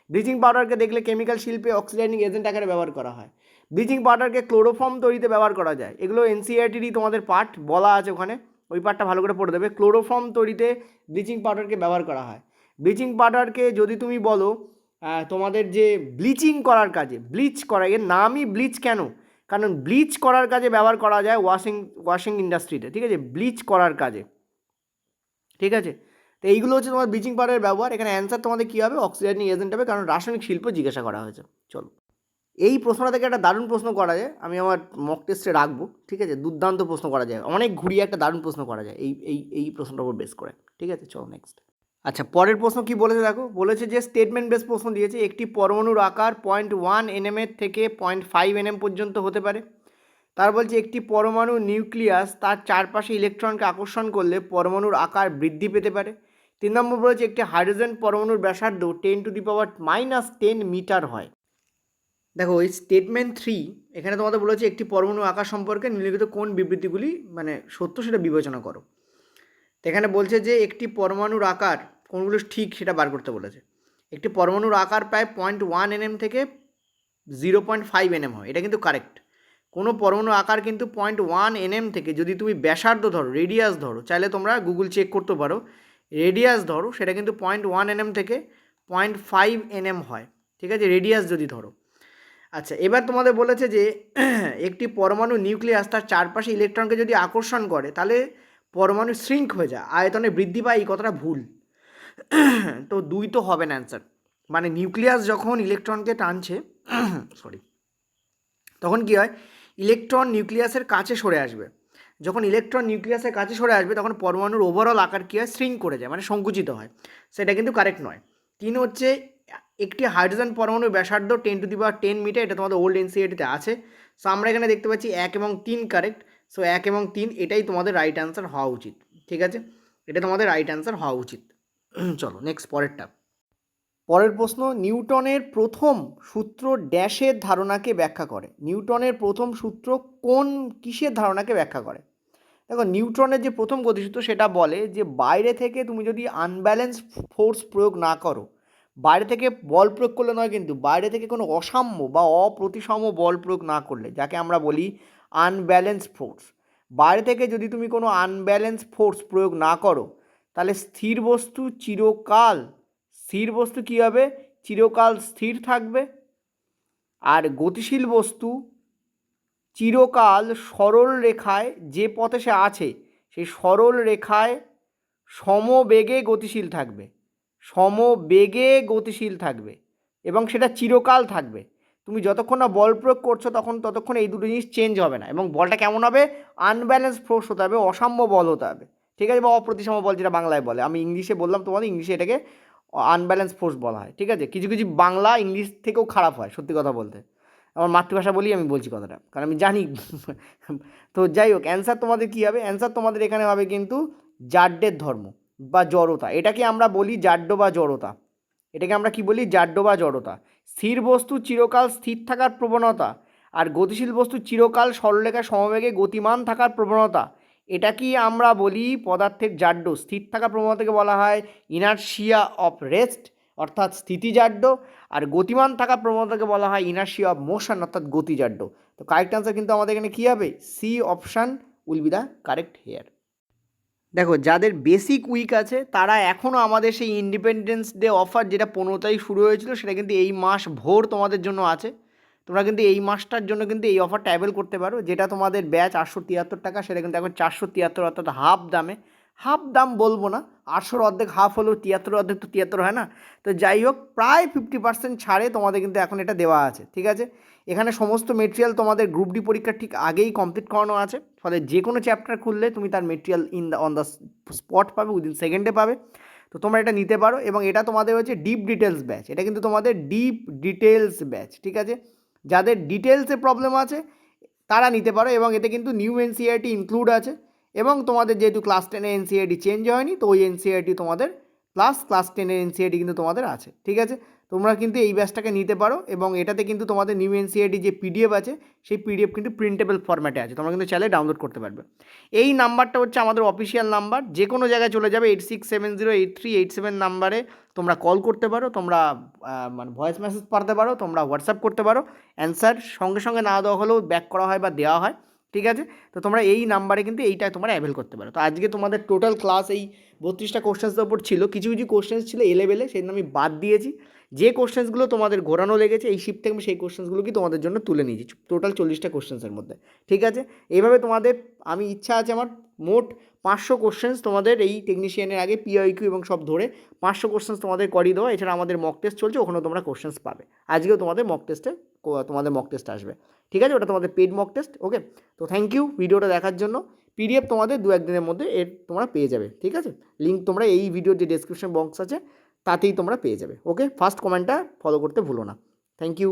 ব্লিচিং পাউডারকে দেখলে কেমিক্যাল শিল্পে অক্সিডাইজিং এজেন্ট আকারে ব্যবহার করা হয়। ব্লিচিং পাউডারকে ক্লোরোফর্ম তৈরিতে ব্যবহার করা যায়। এগুলো এনসিইআরটিরই তোমাদের পার্ট বলা আছে ওখানে, ওই পার্টটা ভালো করে পড়ে দেবে। ক্লোরোফর্ম তৈরিতে ব্লিচিং পাউডারকে ব্যবহার করা হয়। ব্লিচিং পাউডারকে যদি তুমি বলো তোমাদের যে ব্লিচিং করার কাজে, ব্লিচ করা, এর নামই ব্লিচ কেন? কারণ ব্লিচ করার কাজে ব্যবহার করা যায় ওয়াশিং ইন্ডাস্ট্রিতে, ঠিক আছে, ব্লিচ করার কাজে। ঠিক আছে, তো এইগুলো হচ্ছে তোমার ব্লিচিং পাউডারের ব্যবহার। এখানে অ্যান্সার তোমাদের কী হবে? অক্সিডাইজিং এজেন্ট হবে, কারণ রাসায়নিক শিল্প জিজ্ঞাসা করা হয়েছে। চলো, এই প্রশ্নটা থেকে একটা দারুণ প্রশ্ন করা যায়, আমি আমার মক টেস্টে রাখবো। ঠিক আছে, দুর্দান্ত প্রশ্ন করা যায়, অনেক ঘুরিয়ে একটা দারুণ প্রশ্ন করা যায় এই প্রশ্নটার উপর বেস করে। ঠিক আছে, চলো নেক্সট। আচ্ছা, পরের প্রশ্ন কি বলেছে দেখো, বলেছে যে স্টেটমেন্ট বেস প্রশ্ন দিয়েছে, একটি পরমাণুর আকার 0.1 nm থেকে 0.5 nm পর্যন্ত হতে পারে। তার বলছে একটি পরমাণু নিউক্লিয়াস তার চারপাশে ইলেকট্রনকে আকর্ষণ করলে পরমাণুর আকার বৃদ্ধি পেতে পারে। 3 নম্বর বলেছে একটি হাইড্রোজেন পরমাণুর ব্যাসার্ধ 10⁻⁻10 মিটার হয়। দেখো, এই স্টেটমেন্ট 3 এখানে তোমাদের বলেছে একটি পরমাণু আকার সম্পর্কে নিম্নলিখিত কোন বিবৃতিগুলি মানে সত্য সেটা বিবেচনা করো। তো এখানে বলছে যে একটি পরমাণুর আকার কোনগুলো ঠিক সেটা বার করতে বলেছে। একটি পরমাণুর আকার প্রায় 0.1 nm থেকে 0.5 nm হয়, এটা কিন্তু কারেক্ট। কোনো পরমাণু আকার কিন্তু 0.1 nm থেকে, যদি তুমি ব্যাসার্ধ ধরো, রেডিয়াস ধরো, চাইলে তোমরা গুগল চেক করতে পারো, রেডিয়াস ধরো, সেটা কিন্তু 0.1 nm থেকে 0.5 nm হয়। ঠিক আছে, রেডিয়াস যদি ধরো। আচ্ছা, এবার তোমাদের বলেছে যে একটি পরমাণু নিউক্লিয়াস তার চারপাশে ইলেকট্রনকে যদি আকর্ষণ করে তাহলে পরমাণু শ্রিঙ্ক হয়ে যায়, আয়তনে বৃদ্ধি পায়, এই কথাটা ভুল। তো 2 তো হবে না অ্যান্সার। মানে নিউক্লিয়াস যখন ইলেকট্রনকে টানছে তখন কি হয়, ইলেকট্রন নিউক্লিয়াসের কাছে সরে আসবে। যখন ইলেকট্রন নিউক্লিয়াসের কাছে সরে আসবে তখন পরমাণুর ওভারঅল আকার কী হয়, শ্রিঙ্ক করে যায়, মানে সংকুচিত হয়। সেটা কিন্তু কারেক্ট নয়। 3 হচ্ছে একটি হাইড্রোজেন পরমাণুর ব্যাসার্ধ 10⁻10 মিটার, এটা তোমাদের ওল্ড এনসিইআরটিতে আছে। সো আমরা এখানে দেখতে পাচ্ছি 1 এবং 3 কারেক্ট। সো 1 এবং 3 এটাই তোমাদের রাইট অ্যান্সার হওয়া উচিত। ঠিক আছে, এটা তোমাদের রাইট অ্যান্সার হওয়া উচিত। চলো নেক্সট, পরের প্রশ্ন, নিউটনের প্রথম সূত্র ড্যাশের ধারণাকে ব্যাখ্যা করে। নিউটনের প্রথম সূত্র কোন কিসের ধারণাকে ব্যাখ্যা করে? দেখো, নিউটনের যে প্রথম গতিসূত্র সেটা বলে যে বাইরে থেকে তুমি যদি আনব্যালেন্স ফোর্স প্রয়োগ না করো, বাইরে থেকে বল প্রয়োগ করলে নয়, কিন্তু বাইরে থেকে কোনো অসাম্য বা অপ্রতিসম বল প্রয়োগ না করলে, যাকে আমরা বলি আনব্যালেন্স ফোর্স, বাইরে থেকে যদি তুমি কোনো আনব্যালেন্স ফোর্স প্রয়োগ না করো তাহলে স্থির বস্তু কী হবে? চিরকাল স্থির থাকবে। আর গতিশীল বস্তু চিরকাল সরল রেখায়, যে পথে সে আছে সেই সরল রেখায় সমবেগে গতিশীল থাকবে এবং সেটা চিরকাল থাকবে। তুমি যতক্ষণ না বল প্রয়োগ করছো ততক্ষণ এই দুটো জিনিস চেঞ্জ হবে না, এবং বলটা কেমন হবে? আনব্যালেন্স ফোর্স হতে হবে, অসাম্য বল হতে হবে। ঠিক আছে, বা অপ্রতিসম বল যেটা বাংলায় বলে, আমি ইংলিশে বললাম তোমাদের, ইংলিশে এটাকে আনব্যালেন্স ফোর্স বলা হয়। ঠিক আছে, কিছু কিছু বাংলা ইংলিশ থেকেও খারাপ হয়, সত্যি কথা বলতে। আমার মাতৃভাষা বলি আমি বলছি কথাটা, কারণ আমি জানি। তো যাই হোক, অ্যান্সার তোমাদের কী হবে? অ্যান্সার তোমাদের এখানে হবে কিন্তু জাড্ডের ধর্ম বা জড়তা। এটাকে আমরা বলি জাড্য বা জড়তা। এটাকে আমরা কি বলি? জাড্য বা জড়তা। স্থির বস্তু চিরকাল স্থির থাকার প্রবণতা, আর গতিশীল বস্তু চিরকাল সরলরেখায় সমবেগে গতিমান থাকার প্রবণতা। এটা কি আমরা বলি পদার্থের জাড্য। স্থির থাকার প্রবণতাকে বলা হয় ইনার্শিয়া অফ রেস্ট অর্থাৎ স্থিতিজাড্য, আর গতিমান থাকার প্রবণতাকে বলা হয় ইনার্শিয়া অফ মোশন অর্থাৎ গতিজাড্য। তো কারেক্ট আনসার কিন্তু আমাদের এখানে কী হবে? C option will be the correct here. দেখো, যাদের বেসিক উইক আছে তারা এখনও আমাদের সেই ইন্ডিপেন্ডেন্স ডে অফার যেটা 15 তারিখ শুরু হয়েছিল সেটা কিন্তু এই মাস ভোর তোমাদের জন্য আছে। তোমরা কিন্তু এই মাসটার জন্য কিন্তু এই অফারটা অ্যাভেল করতে পারো। যেটা তোমাদের ব্যাচ 873 টাকা, সেটা কিন্তু এখন 473 অর্থাৎ হাফ দামে। হাফ দাম বলবো না, 800 অর্ধেক হাফ হলেও 73 অর্ধেক তো 73 হয় না? তো যাই হোক, প্রায় 50% ছাড়ে তোমাদের কিন্তু এখন এটা দেওয়া আছে, ঠিক আছে? এখানে সমস্ত মেটেরিয়াল তোমাদের গ্রুপ ডি পরীক্ষার ঠিক আগেই কমপ্লিট করানো আছে, ফলে যে কোনো চ্যাপ্টার খুললে তুমি তার মেটেরিয়াল অন দ্য স্পট পাবে, উইদিন সেকেন্ডে পাবে। তো তোমরা এটা নিতে পারো, এবং এটা তোমাদের হচ্ছে ডিপ ডিটেলস ব্যাচ। এটা কিন্তু তোমাদের ডিপ ডিটেলস ব্যাচ, ঠিক আছে? যাদের ডিটেলসে প্রবলেম আছে তারা নিতে পারো, এবং এতে কিন্তু নিউ এনসিইআরটি ইনক্লুড আছে, এবং তোমাদের যেহেতু ক্লাস 10-এ এনসিইআরটি চেঞ্জ হয়নি, তো ওই এনসিইআরটি তোমাদের প্লাস ক্লাস 10-এর এনসিইআরটি কিন্তু তোমাদের আছে, ঠিক আছে? তোমরা কিন্তু এই ব্যাচটাকে নিতে পারো, এবং এটাতে কিন্তু তোমাদের নিউ এনসিইআরটি যে পিডিএফ আছে সেই পিডিএফ কিন্তু প্রিন্টেবল ফরম্যাটে আছে, তোমরা কিন্তু চাইলে ডাউনলোড করতে পারবে। এই নাম্বারটা হচ্ছে আমাদের অফিসিয়াল নাম্বার, যে কোনো জায়গায় চলে যাবে 86708387 নাম্বারে তোমরা কল করতে পারো, তোমরা মানে ভয়েস মেসেজ পাঠাতে পারো, তোমরা হোয়াটসঅ্যাপ করতে পারো। অ্যান্সার সঙ্গে সঙ্গে না দেওয়া হলেও ব্যাক করা হয় বা দেওয়া হয়, ঠিক আছে? তো তোমরা এই নাম্বারে কিন্তু এইটা তোমরা অ্যাভেল করতে পারো। তো আজকে তোমাদের টোটাল ক্লাস এই 32টা কোশ্চেন্সের ওপর ছিল। কিছু কিছু কোশ্চেন্স ছিল এলেবেলে, সেই জন্য আমি বাদ দিয়েছি। যে কোশ্চেন্সগুলো তোমাদের ঘোরানো লেগেছে এই শিফট থেকে আমি সেই কোশ্চেন্সগুলো কি তোমাদের জন্য তুলে নিয়েছি, টোটাল 40টা কোশ্চেন্সের মধ্যে, ঠিক আছে? এইভাবে তোমাদের আমি ইচ্ছা আছে আমার মোট 500 কোশ্চেন্স তোমাদের এই টেকনিশিয়ানের আগে পিআইকিউ এবং সব ধরে 500 কোশ্চেন্স তোমাদের করিয়ে দেওয়া। এছাড়া আমাদের মক টেস্ট চলছে, ওখানেও তোমরা কোশ্চেন্স পাবে। আজকেও তোমাদের মক টেস্ট আসবে, ঠিক আছে? ওটা তোমাদের পেড মক টেস্ট, ওকে? তো থ্যাংক ইউ ভিডিওটা দেখার জন্য। পিডিএফ তোমাদের 2-1 দিনের মধ্যে এর তোমরা পেয়ে যাবে, ঠিক আছে? লিঙ্ক তোমরা এই ভিডিওর যে ডেসক্রিপশন বক্স আছে তাতেই তোমরা পেয়ে যাবে, ওকে? ফার্স্ট কমেন্টটা ফলো করতে ভুলো না। Thank you.